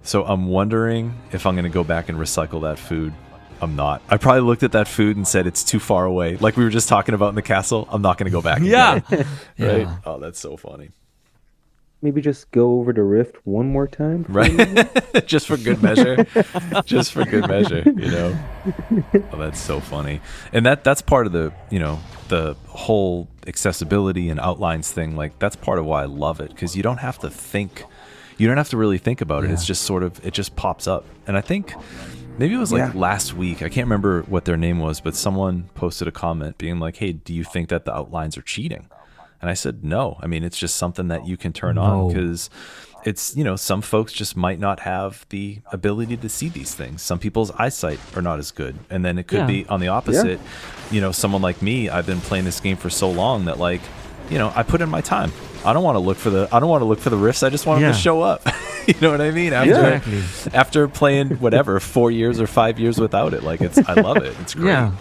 So I'm wondering if I'm gonna go back and recycle that food. I'm not. I probably looked at that food and said it's too far away. Like we were just talking about in the castle. I'm not gonna go back. And get it. Right? Yeah. Oh, that's so funny. Maybe just go over the rift one more time. Right? Just for good measure. Just for good measure, Oh, that's so funny. And that's part of the, the whole accessibility and outlines thing. Like that's part of why I love it, because you don't have to think. You don't have to really think about it. It's just it just pops up. And I think maybe it was like last week. I can't remember what their name was, but someone posted a comment being like, hey, do you think that the outlines are cheating? And I said, no. I mean, it's just something that you can turn on, because it's, some folks just might not have the ability to see these things. Some people's eyesight are not as good. And then it could be on the opposite. Someone like me, I've been playing this game for so long that like, I put in my time. I don't want to look for the rifts. I just want them to show up. You know what I mean? After playing whatever 4 years or 5 years without it, like I love it. It's great. Yeah,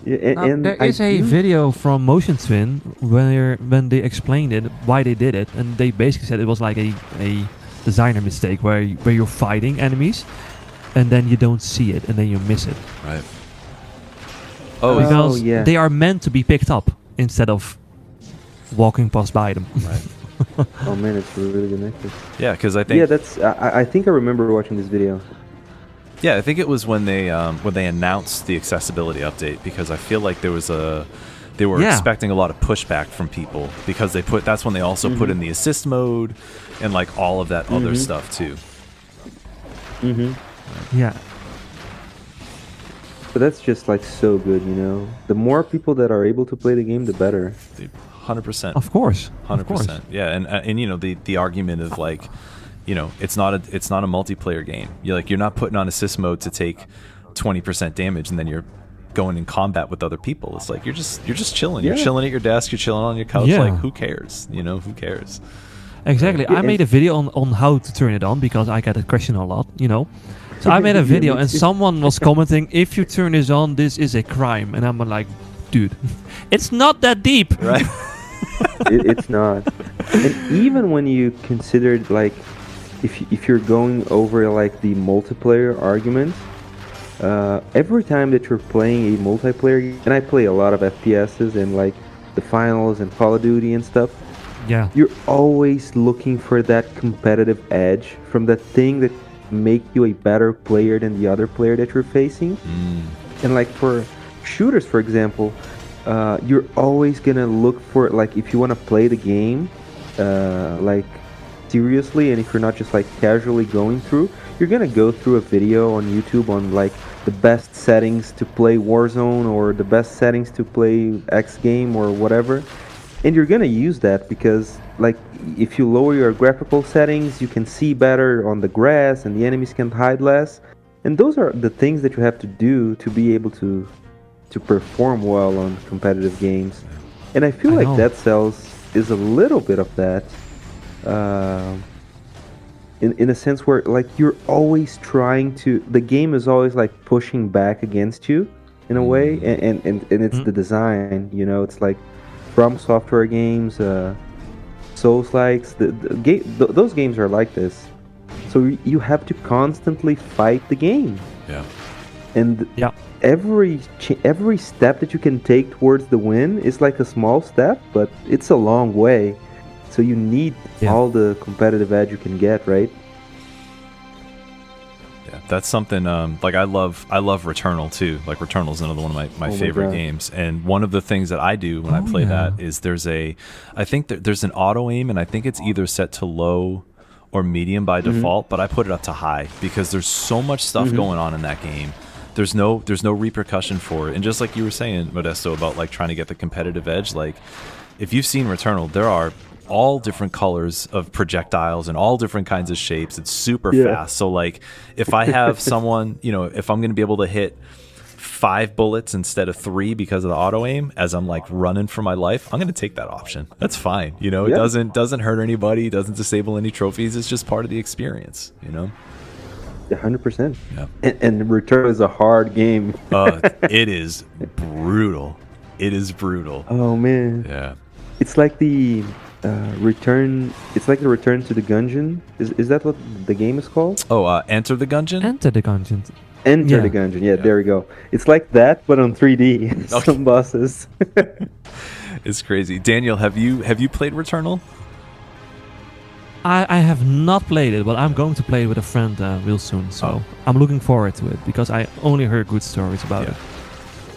and there is a video from Motion Twin when they explained it, why they did it, and they basically said it was like a designer mistake where you're fighting enemies and then you don't see it and then you miss it. Right. Because they are meant to be picked up instead of walking past by them. Right. Oh man, it's really good necklace. Yeah, because I think I think I remember watching this video. Yeah, I think it was when they announced the accessibility update, because I feel like they were expecting a lot of pushback from people, because that's when they also put in the assist mode and like all of that other stuff too. Yeah. But that's just like so good, The more people that are able to play the game, the better. 100%. Of course. 100%. Yeah, and the argument of like, it's not a multiplayer game. You're not putting on assist mode to take 20% damage and then you're going in combat with other people. It's like you're just chilling. You're chilling at your desk. You're chilling on your couch. Like who cares? Who cares? Exactly. I made a video on how to turn it on, because I get a question a lot. So I made a video and someone was commenting, if you turn this on, this is a crime. And I'm like, dude, it's not that deep. Right. It's not. And even when you considered like, if you're going over like the multiplayer argument, every time that you're playing a multiplayer game, and I play a lot of FPSs, and like the finals and Call of Duty and stuff, Yeah. you're always looking for that competitive edge from that thing that make you a better player than the other player that you're facing. And like for shooters, for example, you're always gonna look for, like, if you want to play the game like seriously, and if you're not just like casually going through, you're gonna go through a video on YouTube on like the best settings to play Warzone or the best settings to play X game or whatever. And you're gonna use that because, like, if you lower your graphical settings, you can see better on the grass and the enemies can hide less. And those are the things that you have to do to be able to perform well on competitive games. And I feel like Dead Cells is a little bit of that. In a sense where, like, you're always trying to... The game is always, like, pushing back against you in a way. And it's the design, you know? It's like From Software games, Souls-likes, those games are like this. So you have to constantly fight the game. Yeah. And every step that you can take towards the win is like a small step, but it's a long way. So you need all the competitive edge you can get, right? Yeah, that's something. Like I love Returnal too. Like Returnal's another one of my favorite games. And one of the things that I do when I play that is I think there's an auto aim, and I think it's either set to low or medium by default, but I put it up to high because there's so much stuff going on in that game. There's no repercussion for it. And just like you were saying, Modesto, about like trying to get the competitive edge, like if you've seen Returnal, there are all different colors of projectiles and all different kinds of shapes. It's super fast. So like if I have someone, you know, if I'm going to be able to hit 5 bullets instead of 3 because of the auto aim as I'm like running for my life, I'm going to take that option. That's fine. You know, it doesn't hurt anybody, doesn't disable any trophies. It's just part of the experience, you know? 100%. Yeah. And Return is a hard game. It is brutal. It is brutal. Oh man. Yeah. It's like the Return. It's like the Return to the Gungeon. Is that what the game is called? Oh, Enter the Gungeon? Enter the Gungeon. Enter the Gungeon. Yeah, there we go. It's like that, but on 3D. Okay. Some bosses. It's crazy. Daniel, have you played Returnal? I have not played it, but I'm going to play it with a friend real soon. So I'm looking forward to it because I only heard good stories about it.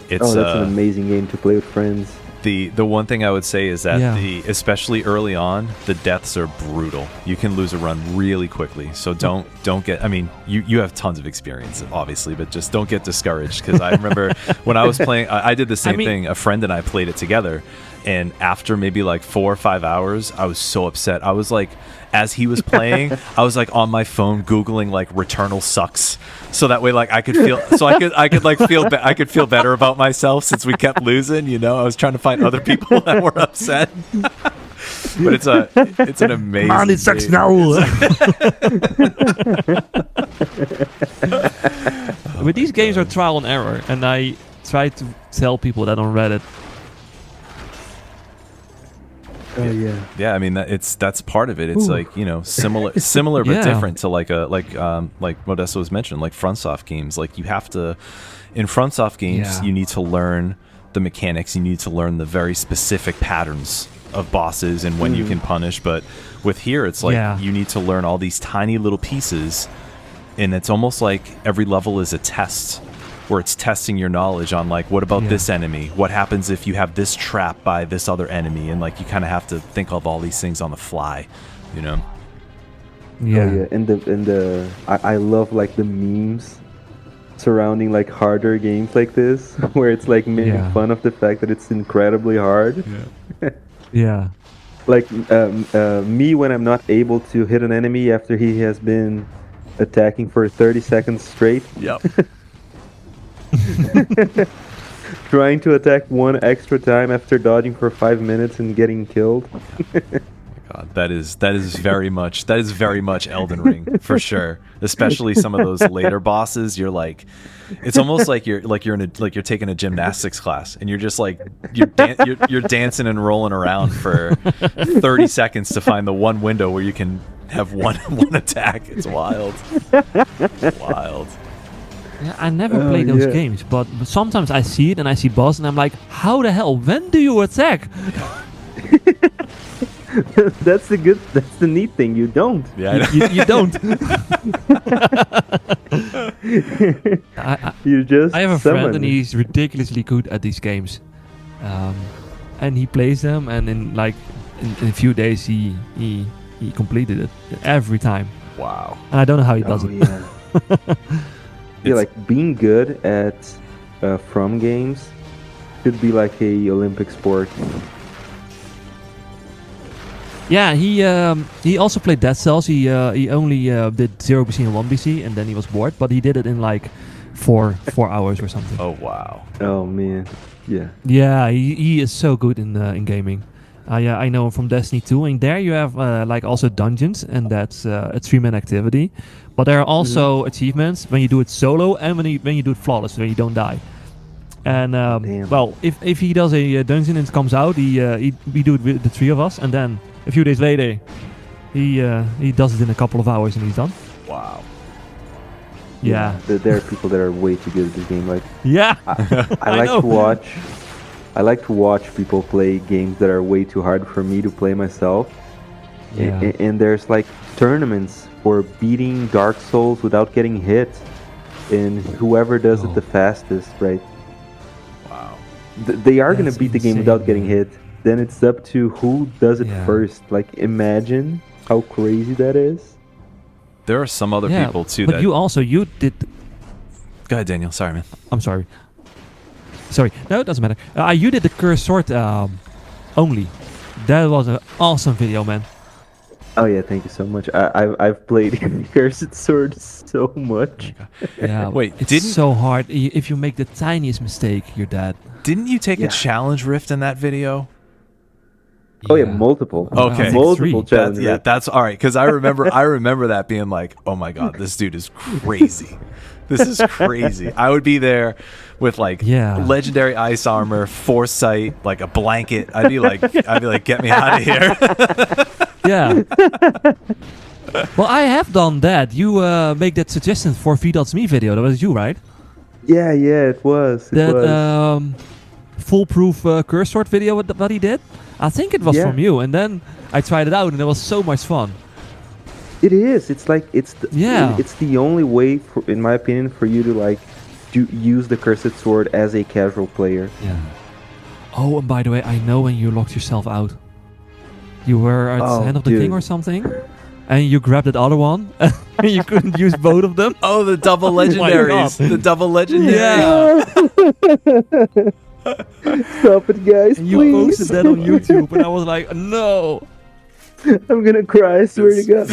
It's that's an amazing game to play with friends. The one thing I would say is that especially early on, the deaths are brutal. You can lose a run really quickly. So don't get. I mean, you have tons of experience, obviously, but just don't get discouraged. Because I remember when I was playing, I did the same thing. A friend and I played it together, and after maybe like 4 or 5 hours, I was so upset. I was like, as he was playing, I was like on my phone googling like Returnal sucks, so that way like I could feel feel better about myself since we kept losing. You know, I was trying to find other people that were upset. But it's an amazing. Man, it sucks now. But these games are trial and error, and I try to tell people that on Reddit. Oh yeah. Yeah, I mean that's part of it. It's like, you know, similar but different to like Modesto was mentioned, like FromSoft games. Like you have to, in FromSoft games, you need to learn the mechanics. You need to learn the very specific patterns of bosses and when you can punish. But with here, it's like you need to learn all these tiny little pieces, and it's almost like every level is a test, where it's testing your knowledge on like, what about this enemy? What happens if you have this trap by this other enemy? And like you kind of have to think of all these things on the fly, you know? Yeah. Oh, yeah. And I love like the memes surrounding like harder games like this, where it's like making fun of the fact that it's incredibly hard. Yeah. Like me when I'm not able to hit an enemy after he has been attacking for 30 seconds straight. Yep. Trying to attack one extra time after dodging for 5 minutes and getting killed. God, that is very much Elden Ring for sure. Especially some of those later bosses. You're like, it's almost like you're taking a gymnastics class, and you're just like you're dancing and rolling around for 30 seconds to find the one window where you can have one attack. It's wild. Wild. Yeah, I never play those games, but sometimes I see it and I see boss and I'm like, how the hell? When do you attack? That's the neat thing. You don't. Yeah, I know. You don't. You just. I have a summon. friend and he's ridiculously good at these games, and he plays them and in a few days he completed it every time. Wow. And I don't know how he does it. Yeah. Yeah, like being good at from games should be like a Olympic sport. Yeah, he also played Dead Cells. He only did 0 BC and 1 BC, and then he was bored. But he did it in like 4 hours or something. Oh wow. Oh man, yeah. Yeah, he is so good in gaming. Yeah, I know him from Destiny 2, and there you have like also dungeons, and that's a 3-man activity. But there are also achievements when you do it solo and when you do it flawless, when you don't die. And well, if he does a dungeon and it comes out, we do it with the 3 of us, and then a few days later, he does it in a couple of hours and he's done. Wow. Yeah. There are people that are way too good at this game. Like, Yeah. I like to watch. I like to watch people play games that are way too hard for me to play myself. Yeah. And there's like tournaments for beating Dark Souls without getting hit, and whoever does it the fastest, right? Wow. They are gonna That's beat the game insane, without getting man. hit. Then it's up to who does it Yeah. first. Like, imagine how crazy that is. There are some other people too but that. you did. Go ahead, Daniel. Sorry, man. I'm sorry. No, it doesn't matter. You did the Cursed Sword only. That was an awesome video, man. Oh yeah, thank you so much. I've played Cursed Sword so much. Yeah. Wait, it's so hard. If you make the tiniest mistake, you're dead. Didn't you take Yeah. a challenge rift in that video? Oh yeah, multiple. Okay. Multiple 3. challenges. Yeah, that's all right. Because I remember that being like, oh my god, this dude is crazy. This is crazy. I would be there with like legendary ice armor, foresight, like a blanket. I'd be like, get me out of here. Yeah. Well, I have done that. You make that suggestion for V.me video. That was you, right? Yeah, it was. Foolproof Cursed Sword video what he did. I think it was Yeah. from you, and then I tried it out, and it was so much fun. It is. It's like it's the only way, in my opinion, for you to like use the Cursed Sword as a casual player. Yeah. Oh, and by the way, I know when you locked yourself out. You were at the Hand of the dude. King or something, and you grabbed that other one, and you couldn't use both of them. Oh, the double legendaries. God. The double legendary. Yeah. Stop it, guys, And you please. posted that on YouTube, and I was like, no. I'm gonna cry, I swear to God.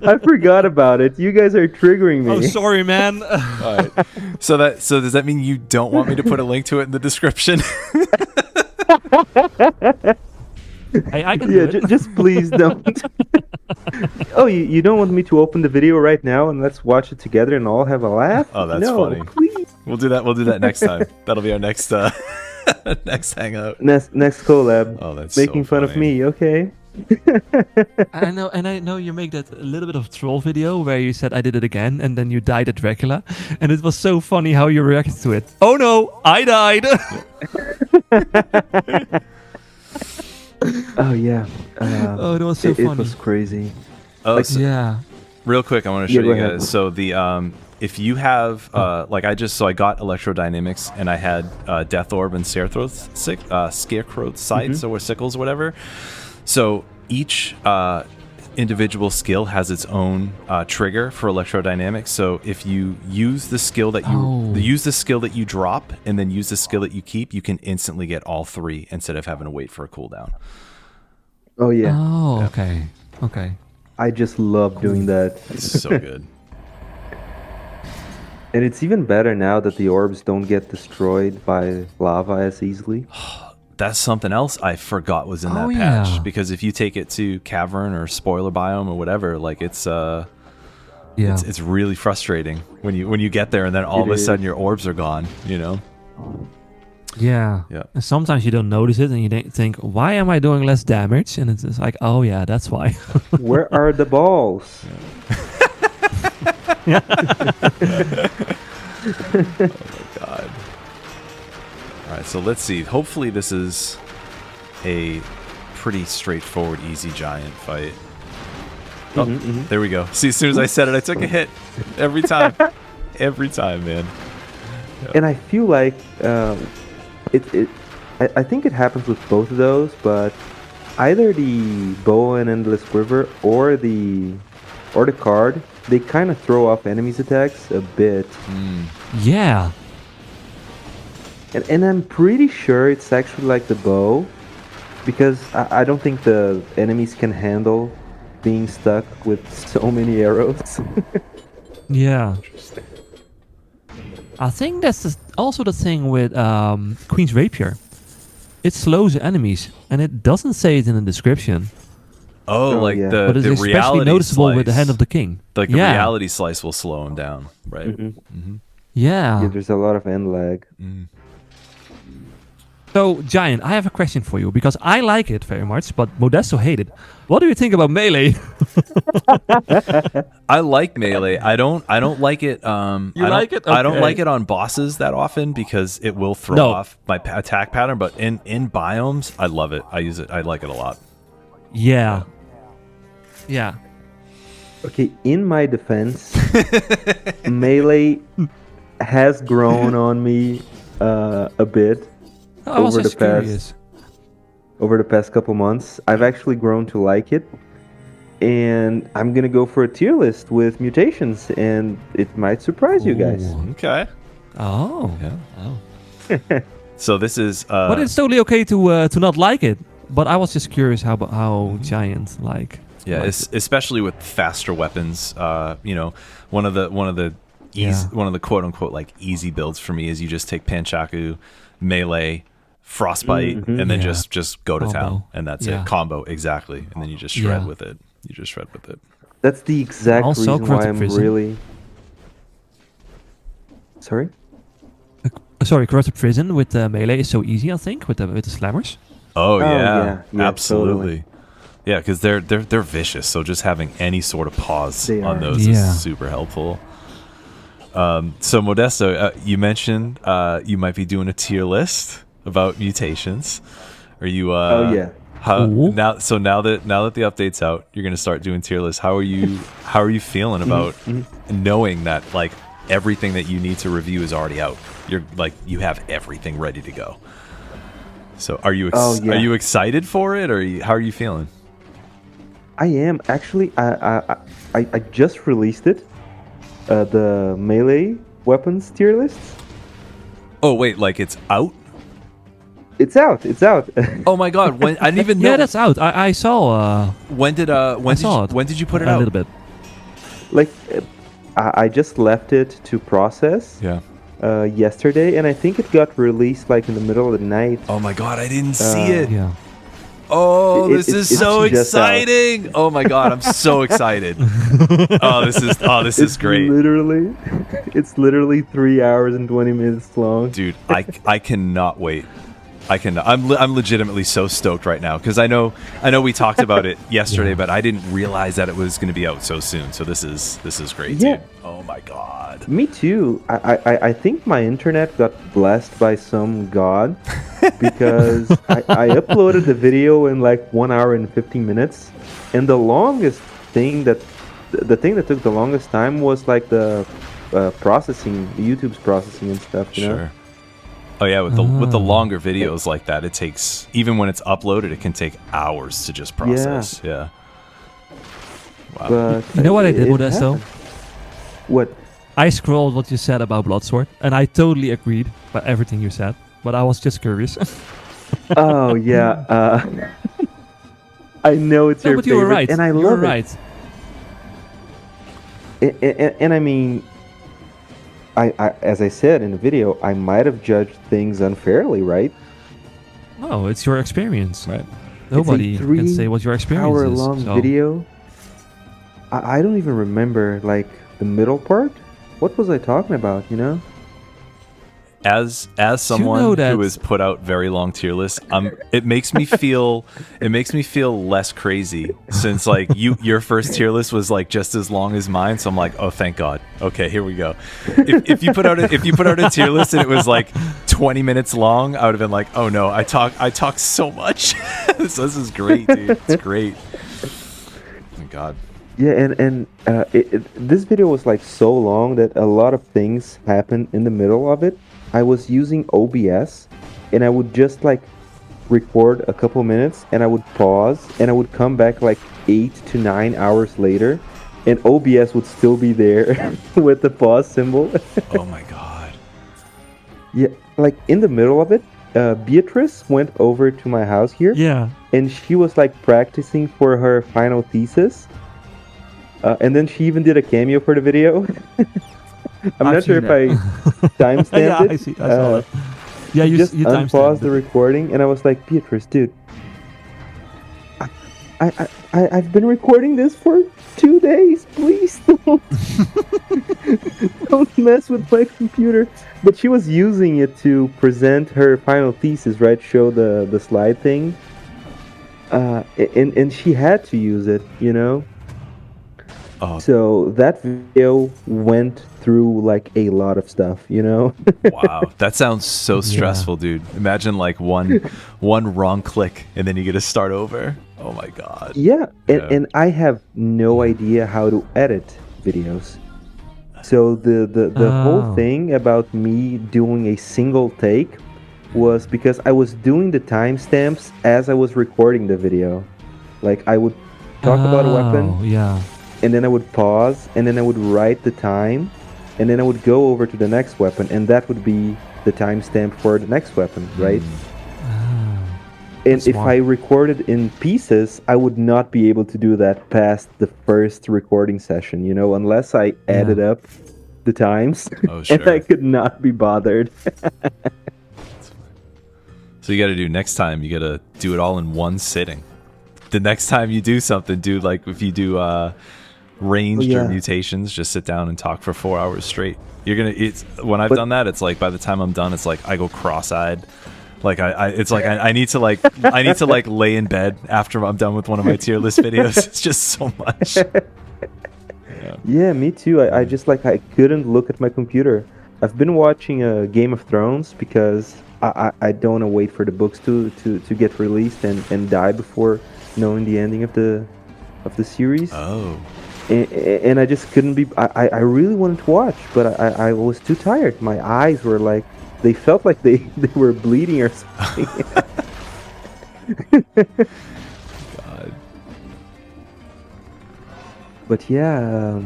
I forgot about it. You guys are triggering me. Oh, sorry, man. All right. So does that mean you don't want me to put a link to it in the description? I can do it. Just please don't. Oh, you don't want me to open the video right now and let's watch it together and all have a laugh? Oh, that's no, funny. Please. We'll do that next time. That'll be our next next hangout. Next collab. Oh, that's making so fun of funny. me. Okay. I know you make that a little bit of troll video where you said I did it again and then you died at Dracula, and it was so funny how you reacted to it. Oh no, I died. Oh yeah. Oh, that was so funny. It was crazy. Oh, Yeah. real quick, I want to show Yeah, you go ahead. guys. So the if you have like I got electrodynamics and I had Death Orb and Scarecrow sights or sickles or whatever. So each individual skill has its own trigger for electrodynamics. So if you use the skill that you drop and then use the skill that you keep, you can instantly get all 3 instead of having to wait for a cooldown. Oh yeah. Oh, Yeah. okay. I just love doing that. It's so good. And it's even better now that the orbs don't get destroyed by lava as easily. That's something else I forgot was in that Oh, patch. yeah. Because if you take it to Cavern or Spoiler Biome or whatever, like it's really frustrating when you get there and then all of a sudden your orbs are gone, you know? Yeah. Yeah. And sometimes you don't notice it and you think, why am I doing less damage? And it's just like, oh yeah, that's why. Where are the balls? God. All right, so let's see. Hopefully this is a pretty straightforward, easy giant fight. Oh, there we go. See, as soon as I said it, I took a hit. Every time. Every time, man. And I feel like I think it happens with both of those, but either the bow and endless quiver or the card, they kind of throw off enemies' attacks a bit. Yeah. And I'm pretty sure it's actually like the bow, because I don't think the enemies can handle being stuck with so many arrows. Yeah. I think that's also the thing with Queen's Rapier. It slows enemies, and it doesn't say it in the description. Oh, like yeah. the But it's the especially reality noticeable slice. with the Hand of the King. Like the Yeah. reality slice will slow him down, right? Yeah. Yeah, there's a lot of end lag. So, Giant, I have a question for you, because I like it very much, but Modesto hated it. What do you think about melee? I like melee. I don't like it. You like it? I don't Okay. like it on bosses that often because it will throw No. off my attack pattern. But in biomes, I love it. I use it. I like it a lot. Yeah. Yeah. Okay, in my defense, melee has grown on me a bit I was Over just the past- curious. over the past couple months. I've actually grown to like it, and I'm gonna go for a tier list with mutations, and it might surprise you guys. Ooh. Okay. Oh. Yeah. Oh. So this is. But it's totally okay to not like it. But I was just curious how Giant like. Yeah, liked it. especially with faster weapons. One of the quote unquote like easy builds for me is you just take Panchaku, melee, frostbite, and then Yeah. just go to Combo. town, and that's Yeah. it. Combo, exactly, and then you just shred Yeah. with it. You just shred with it. That's the exact Also, reason why Corrupted I'm Prison. really. Sorry. Sorry, Corrupted Prison with melee is so easy. I think with the slammers. Oh yeah, absolutely. Yeah, because they're vicious. So just having any sort of pause They on are. those Yeah. is super helpful. So Modesto, you mentioned you might be doing a tier list about mutations. Are you? Oh yeah. Ooh. Now that the update's out, you're gonna start doing tier lists. How are you feeling about knowing that like everything that you need to review is already out? You're like you have everything ready to go. So are you yeah. are you excited for it, or how are you feeling? I am actually. I just released it. The melee weapons tier list. Oh wait, like it's out? It's out. It's out. Oh my god! When I didn't even know. Yeah, that's out. I saw when did when did you put it a out? little bit. Like, I just left it to process. Yeah. Yesterday, and I think it got released like in the middle of the night. Oh my god! I didn't see it. Yeah. Oh, It- this it- is it's so just out. exciting! Oh my god, I'm so excited. This is great. It's literally 3 hours and 20 minutes long. Dude, I cannot wait. I'm legitimately so stoked right now because I know we talked about it yesterday, but I didn't realize that it was going to be out so soon. So this is great, Yeah. dude. Oh my god. Me too. I think my internet got blessed by some god because I uploaded the video in like 1 hour and 15 minutes, and the thing that took the longest time was like the processing, YouTube's processing and stuff. You know? Sure. Oh yeah, with the longer videos like that, it takes, even when it's uploaded, it can take hours to just process. Yeah. Wow. But You know what I did it with that though? happened. What? I scrolled what you said about Bloodsword, and I totally agreed by everything you said. But I was just curious. Oh yeah. I know it's No, your but you were favorite, right. and I you were love it. right. And I mean, I as I said in the video, I might have judged things unfairly, right? No, it's your experience. Right. Nobody It's a can say what your experience is. hour-long so- video. I don't even remember like the middle part. What was I talking about? You know? as someone know that- who has put out very long tier lists, it makes me feel less crazy since like your first tier list was like just as long as mine. So I'm like, oh, thank God. Okay, here we go. If you put out a tier list and it was like 20 minutes long, I would have been like, oh no, I talk so much. So this is great, dude. It's great. Oh my God. Yeah, and this video was like so long that a lot of things happened in the middle of it. I was using OBS, and I would just like record a couple minutes, and I would pause, and I would come back like 8 to 9 hours later, and OBS would still be there with the pause symbol. Oh my God. Yeah, like in the middle of it, Beatrice went over to my house here, Yeah. and she was like practicing for her final thesis. And then she even did a cameo for the video. I'm I've not sure seen if I timestamped Yeah, it. I see. I saw it. Yeah, you just you unpaused timestamped the it. recording, and I was like, Beatrice, dude, I've been recording this for 2 days. Please don't mess with my computer. But she was using it to present her final thesis, right? Show the slide thing. And she had to use it, you know. Oh, So that video went through like a lot of stuff, you know. wow, that sounds so stressful, dude. Imagine like one wrong click and then you get to start over. Oh my God. Yeah, Yeah. and I have no idea how to edit videos. So the whole Oh. thing about me doing a single take was because I was doing the timestamps as I was recording the video. Like I would talk about a Oh, weapon, yeah. and then I would pause, and then I would write the time, and then I would go over to the next weapon, and that would be the timestamp for the next weapon, right? Ah. And That's if smart. I recorded in pieces, I would not be able to do that past the first recording session, you know, unless I added up the times. Oh, And I sure. could not be bothered. So you got to do next time. You got to do it all in one sitting. The next time you do something, dude, like if you do ranged or yeah. mutations, just sit down and talk for 4 hours straight. You're gonna. It's when I've But- done that. It's like by the time I'm done, it's like I go cross-eyed. Like it's like I need to like lay in bed after I'm done with one of my tier list videos. It's just so much. Yeah, me too. I just like I couldn't look at my computer. I've been watching Game of Thrones because I don't want to wait for the books to get released and die before knowing the ending of the series. Oh, And I just couldn't be. I really wanted to watch, but I was too tired. My eyes were like they felt like they were bleeding or something. God. But yeah,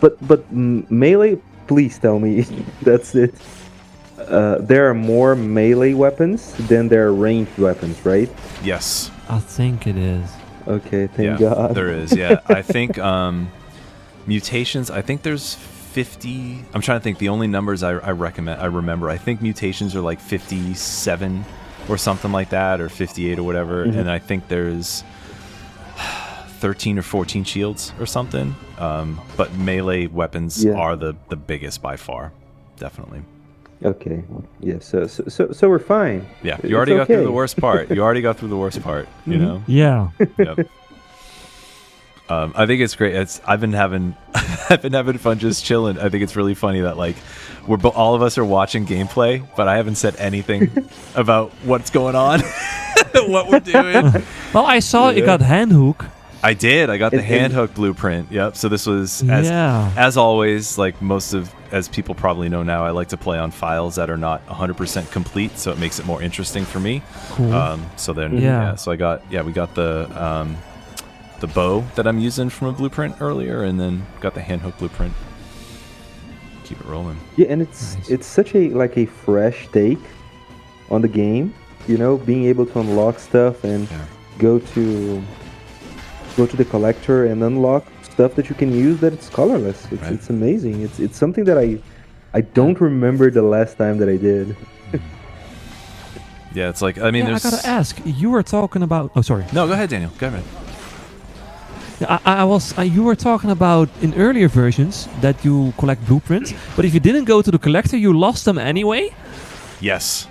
but melee. Please tell me that's it. There are more melee weapons than there are ranged weapons, right? Yes. I think it is. Okay, thank Yeah, God. there is. Yeah, I think mutations. I think there's 50. I'm trying to think. The only numbers I remember. I think mutations are like 57 or something like that, or 58 or whatever. Mhm. And I think there's 13 or 14 shields or something. But melee weapons Yeah. are the biggest by far, definitely. Okay, yeah. So we're fine. Yeah, It's you already got through okay. the worst part. You already got through the worst part. You Mhm. know. Yeah. Yep. I think it's great. I've been having fun just chilling. I think it's really funny that like all of us are watching gameplay, but I haven't said anything about what's going on, what we're doing. Well, I saw you Yeah. got hand hook. I did. I got the And- hand hook blueprint. Yep. So this was Yeah. as always, like as people probably know now, I like to play on files that are not 100% complete, so it makes it more interesting for me. Cool. So then, Yeah. so we got the bow that I'm using from a blueprint earlier, and then got the hand hook blueprint. Keep it rolling. Yeah, and it's Nice. such a fresh take on the game. You know, being able to unlock stuff and Yeah. go to the collector and unlock stuff that you can use that it's colorless. Right. It's amazing. It's something that I don't remember the last time that I did. Yeah, it's like I mean, Yeah, I there's gotta ask. You were talking about. Oh, sorry. no. Go ahead, Daniel. Go ahead. I was. You were talking about in earlier versions that you collect blueprints, but if you didn't go to the collector, you lost them anyway. Yes.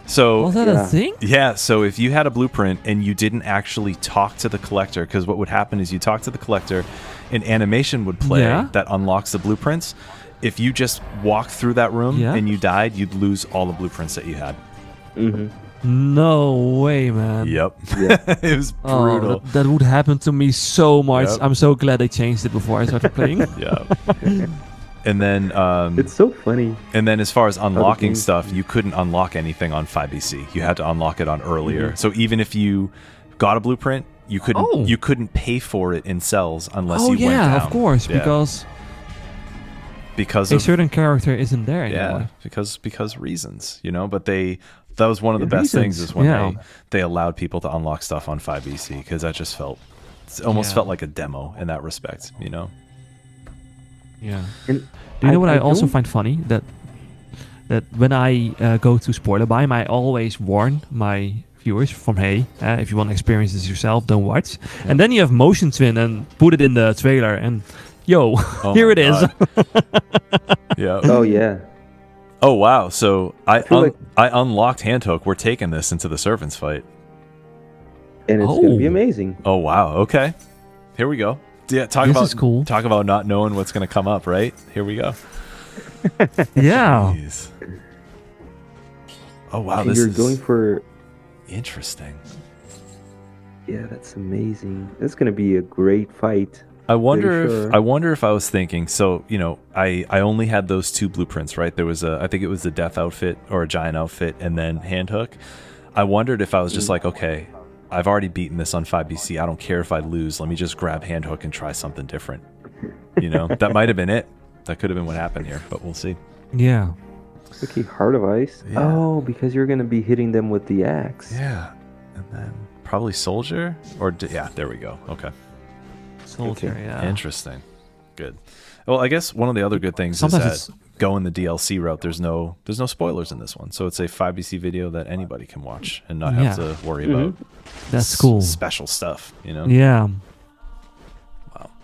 So Was that a thing? yeah, so if you had a blueprint and you didn't actually talk to the collector, because what would happen is you talk to the collector, an animation would play that unlocks the blueprints. If you just walked through that room and you died, you'd lose all the blueprints that you had. Mm-hmm. No way, man. Yep. Yeah. It was brutal. That would happen to me so much. Yep. I'm so glad they changed it before I started playing. Yeah. And then It's so funny. and then as far as unlocking games. stuff, you couldn't unlock anything on 5BC. You had to unlock it on earlier. So even if you got a blueprint, you couldn't pay for it in cells unless you went down. Of course, Yeah. because a a certain character isn't there yeah, anymore. because reasons, but that was one of the best things is when they allowed people to unlock stuff on 5BC, because that just almost felt like a demo in that respect, Yeah. And Do you know what I also don't- find funny? That when I go to spoiler biome, I always warn my viewers from, hey, if you want to experience this yourself, don't watch. And then you have motion twin and put it in the trailer and, yo, Oh here my it is. God. Yeah. Oh yeah. Oh wow. So I feel like- unlocked Handhook. We're taking this into the Servants fight. And it's gonna be Oh. amazing. Oh wow. Okay. Here we go. Yeah. This is cool. Talk about not knowing what's going to come up. Right. Here we go. Yeah. Jeez. Oh wow. And This you're is going for interesting. yeah, that's amazing. That's gonna be a great fight. I wonder sure. I wonder if I was thinking. So I only had those two blueprints. Right. There was I think it was the Death outfit or a Giant outfit, and then Handhook. I wondered if I was just like, okay, I've already beaten this on 5BC. I don't care if I lose. Let me just grab Handhook and try something different. That might have been it. That could have been what happened here, but we'll see. Yeah. Okay, Heart of Ice. Yeah. Oh, because you're gonna be hitting them with the axe. Yeah. And then probably Soldier yeah, there we go. Okay. Soldier, Okay. yeah. Interesting. Good. Well, I guess one of the other good things Sometimes is that going the DLC route, there's no spoilers in this one. So it's a 5BC video that anybody can watch and not have to worry about That's cool. special stuff, Yeah.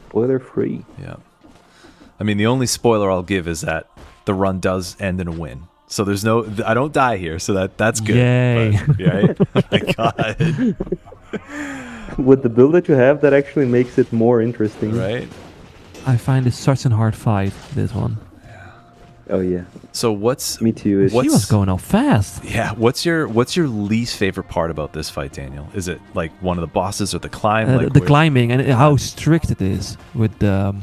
Spoiler free. Yeah. I mean, the only spoiler I'll give is that the run does end in a win. So there's I don't die here, so that's good. Yay. But, right? Oh my God. With the build that you have, that actually makes it more interesting. Right? I find it such a hard fight, this one. Oh yeah. So what's Me too. She was going off fast. yeah, what's your least favorite part about this fight, Daniel? Is it like one of the bosses or the climb? Like The climbing and how strict it is with the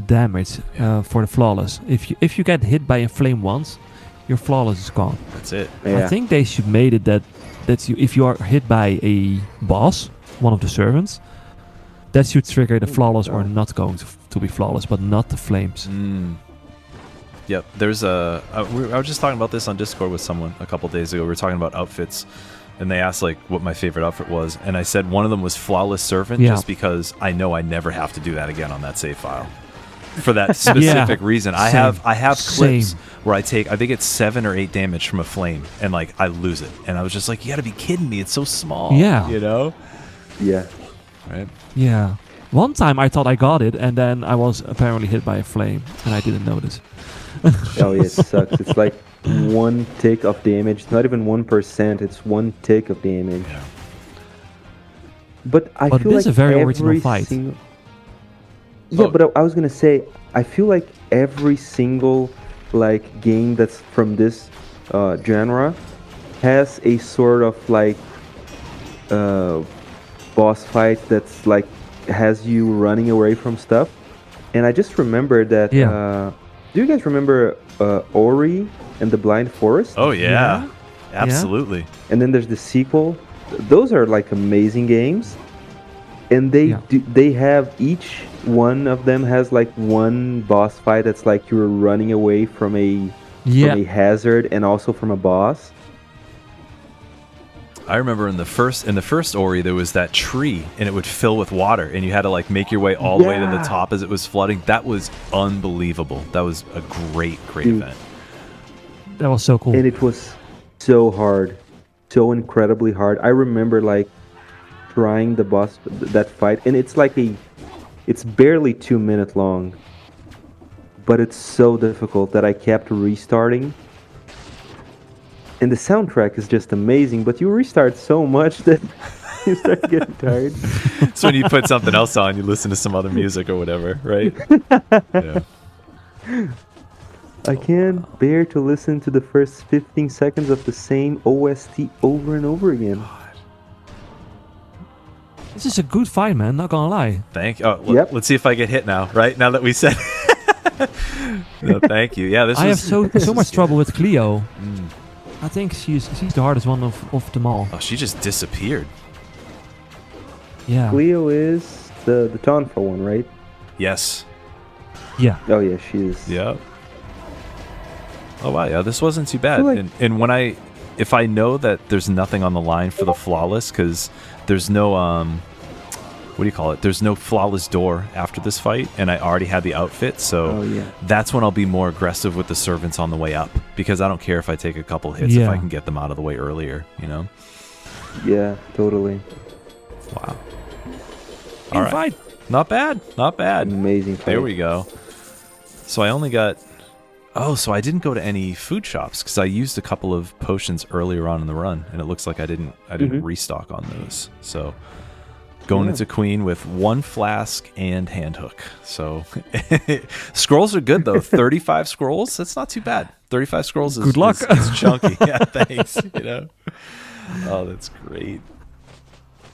damage for the flawless. If you get hit by a flame once, your flawless is gone. That's it. Yeah. I think they should made it that if you are hit by a boss, one of the servants, that should trigger the flawless or not going to be flawless, but not the flames. Yep. There's I was just talking about this on Discord with someone a couple days ago. We were talking about outfits, and they asked like what my favorite outfit was, and I said one of them was Flawless Servant, just because I know I never have to do that again on that save file. For that specific reason, I have clips Same. where I think it's 7 or 8 damage from a flame, and like I lose it, and I was just like, you got to be kidding me! It's so small. Yeah. Yeah. Right. Yeah. One time I thought I got it, and then I was apparently hit by a flame, and I didn't notice. Oh yeah, it sucks. It's like 1 tick of damage. Not even 1%. It's 1 tick of damage. Yeah. But I But feel it is like a very every original fight. single- Yeah, Oh. but I was gonna say, I feel like every single like game that's from this genre has a sort of like boss fight that's like has you running away from stuff. And I just remember that. Do you guys remember Ori and the Blind Forest? Oh yeah. Yeah. Absolutely. And then there's the sequel. Those are like amazing games, and they have each one of them has like one boss fight that's like you're running away from a hazard and also from a boss. I remember in the first Ori there was that tree and it would fill with water and you had to like make your way all the way to the top as it was flooding. That was unbelievable. That was a great event. That was so cool. And it was so hard, so incredibly hard. I remember like trying the boss that fight, and it's barely 2 minutes long, but it's so difficult that I kept restarting. And the soundtrack is just amazing, but you restart so much that you start getting tired. So when you put something else on, you listen to some other music or whatever, right? Yeah. I can't bear to listen to the first 15 seconds of the same OST over and over again. This is a good fight, man. Not gonna lie. Thank you. Oh, Yep. let's see if I get hit now, right? Now that we said no, thank you. Yeah, I have so much trouble with Cleo. Mm. I think she's the hardest one of them all. Oh, she just disappeared. Yeah. Cleo is the Tonfa one, right? Yes. Yeah. Oh yeah, she is. Yep. Oh wow, yeah, this wasn't too bad. I feel like- And when if I know that there's nothing on the line for the flawless, because there's no what do you call it? There's no flawless door after this fight, and I already had the outfit, so Oh yeah. that's when I'll be more aggressive with the servants on the way up, because I don't care if I take a couple hits if Yeah. I can get them out of the way earlier, you know? Yeah, totally. Wow. All right. Fight. Not bad. Not bad. Amazing fight. There we go. So I only got... Oh, so I didn't go to any food shops because I used a couple of potions earlier on in the run, and it looks like I didn't restock on those. So going into Queen with 1 flask and hand hook. So scrolls are good though. 35 scrolls. That's not too bad. 35 scrolls is Good luck. is chunky. Yeah, thanks. You know. Oh, that's great.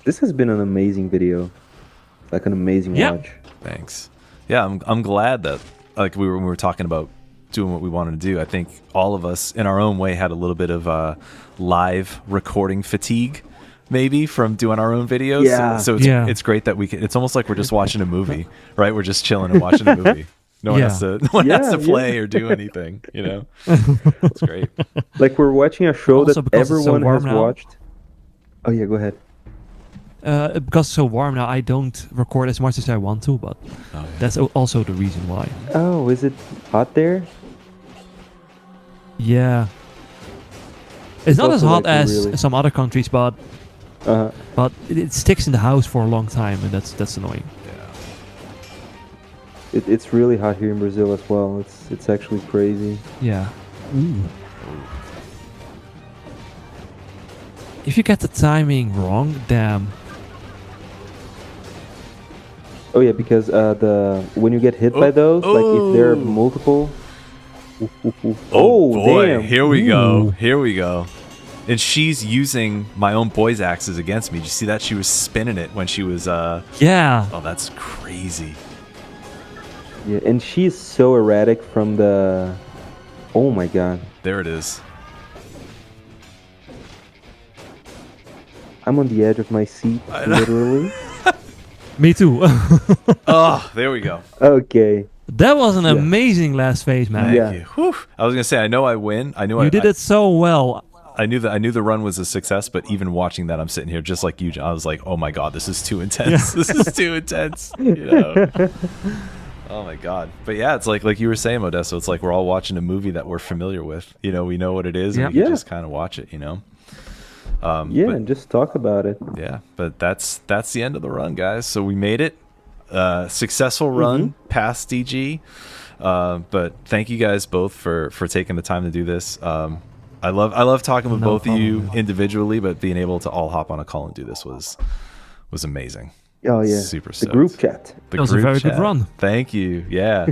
This has been an amazing video. Like an amazing Yeah. watch. Thanks. Yeah, I'm glad that like we were talking about doing what we wanted to do. I think all of us in our own way had a little bit of live recording fatigue maybe from doing our own videos. Yeah. So it's great that we can, it's almost like we're just watching a movie, right? We're just chilling and watching a movie. No one has to play or do anything, you know. It's great. Like we're watching a show Also that because it's so everyone warm has now. watched. Oh yeah, go ahead. Because it's so warm now, I don't record as much as I want to, but that's also the reason why. Oh, is it hot there? Yeah. It's not as also hot like as really- some other countries, but Uh-huh. it sticks in the house for a long time, and that's annoying. Yeah. It's really hot here in Brazil as well. It's actually crazy. Yeah. If you get the timing wrong, damn. Oh yeah, because when you get hit by those, like if there are multiple. Oh boy, damn! here we go. Ooh. Here we go. And she's using my own boy's axes against me. Did you see that? She was spinning it when she was Yeah. oh, that's crazy. Yeah, and she's so erratic from the. Oh my god! There it is. I'm on the edge of my seat, literally. Me too. Oh, there we go. Okay. That was an amazing last phase, man. Thank Yeah. you. Whew. I was gonna say, I know I win. I knew You did it so well. I knew the run was a success, but even watching that, I'm sitting here just like you. I was like, oh my god, this is too intense. This is too intense. You know. Oh my god. But yeah, it's like you were saying, Modesto. It's like we're all watching a movie that we're familiar with. You know, we know what it is, and we can just kind of watch it. You know. Yeah, and just talk about it. Yeah, but that's the end of the run, guys. So we made it. Successful run past DG. But thank you guys both for taking the time to do this. I love talking with both of you individually, but being able to all hop on a call and do this was amazing. Oh yeah. Super The stoked. group chat. The That was a group very good chat. run. Thank you. Yeah.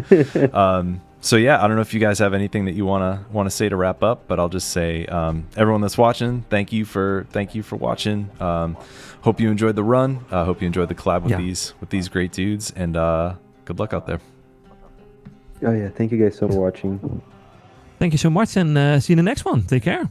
So yeah, I don't know if you guys have anything that you wanna say to wrap up, but I'll just say, everyone that's watching, thank you for watching. Hope you enjoyed the run. Hope you enjoyed the collab with these great dudes, and good luck out there. Oh yeah. Thank you guys so much for watching. Thank you so much, and see you in the next one. Take care.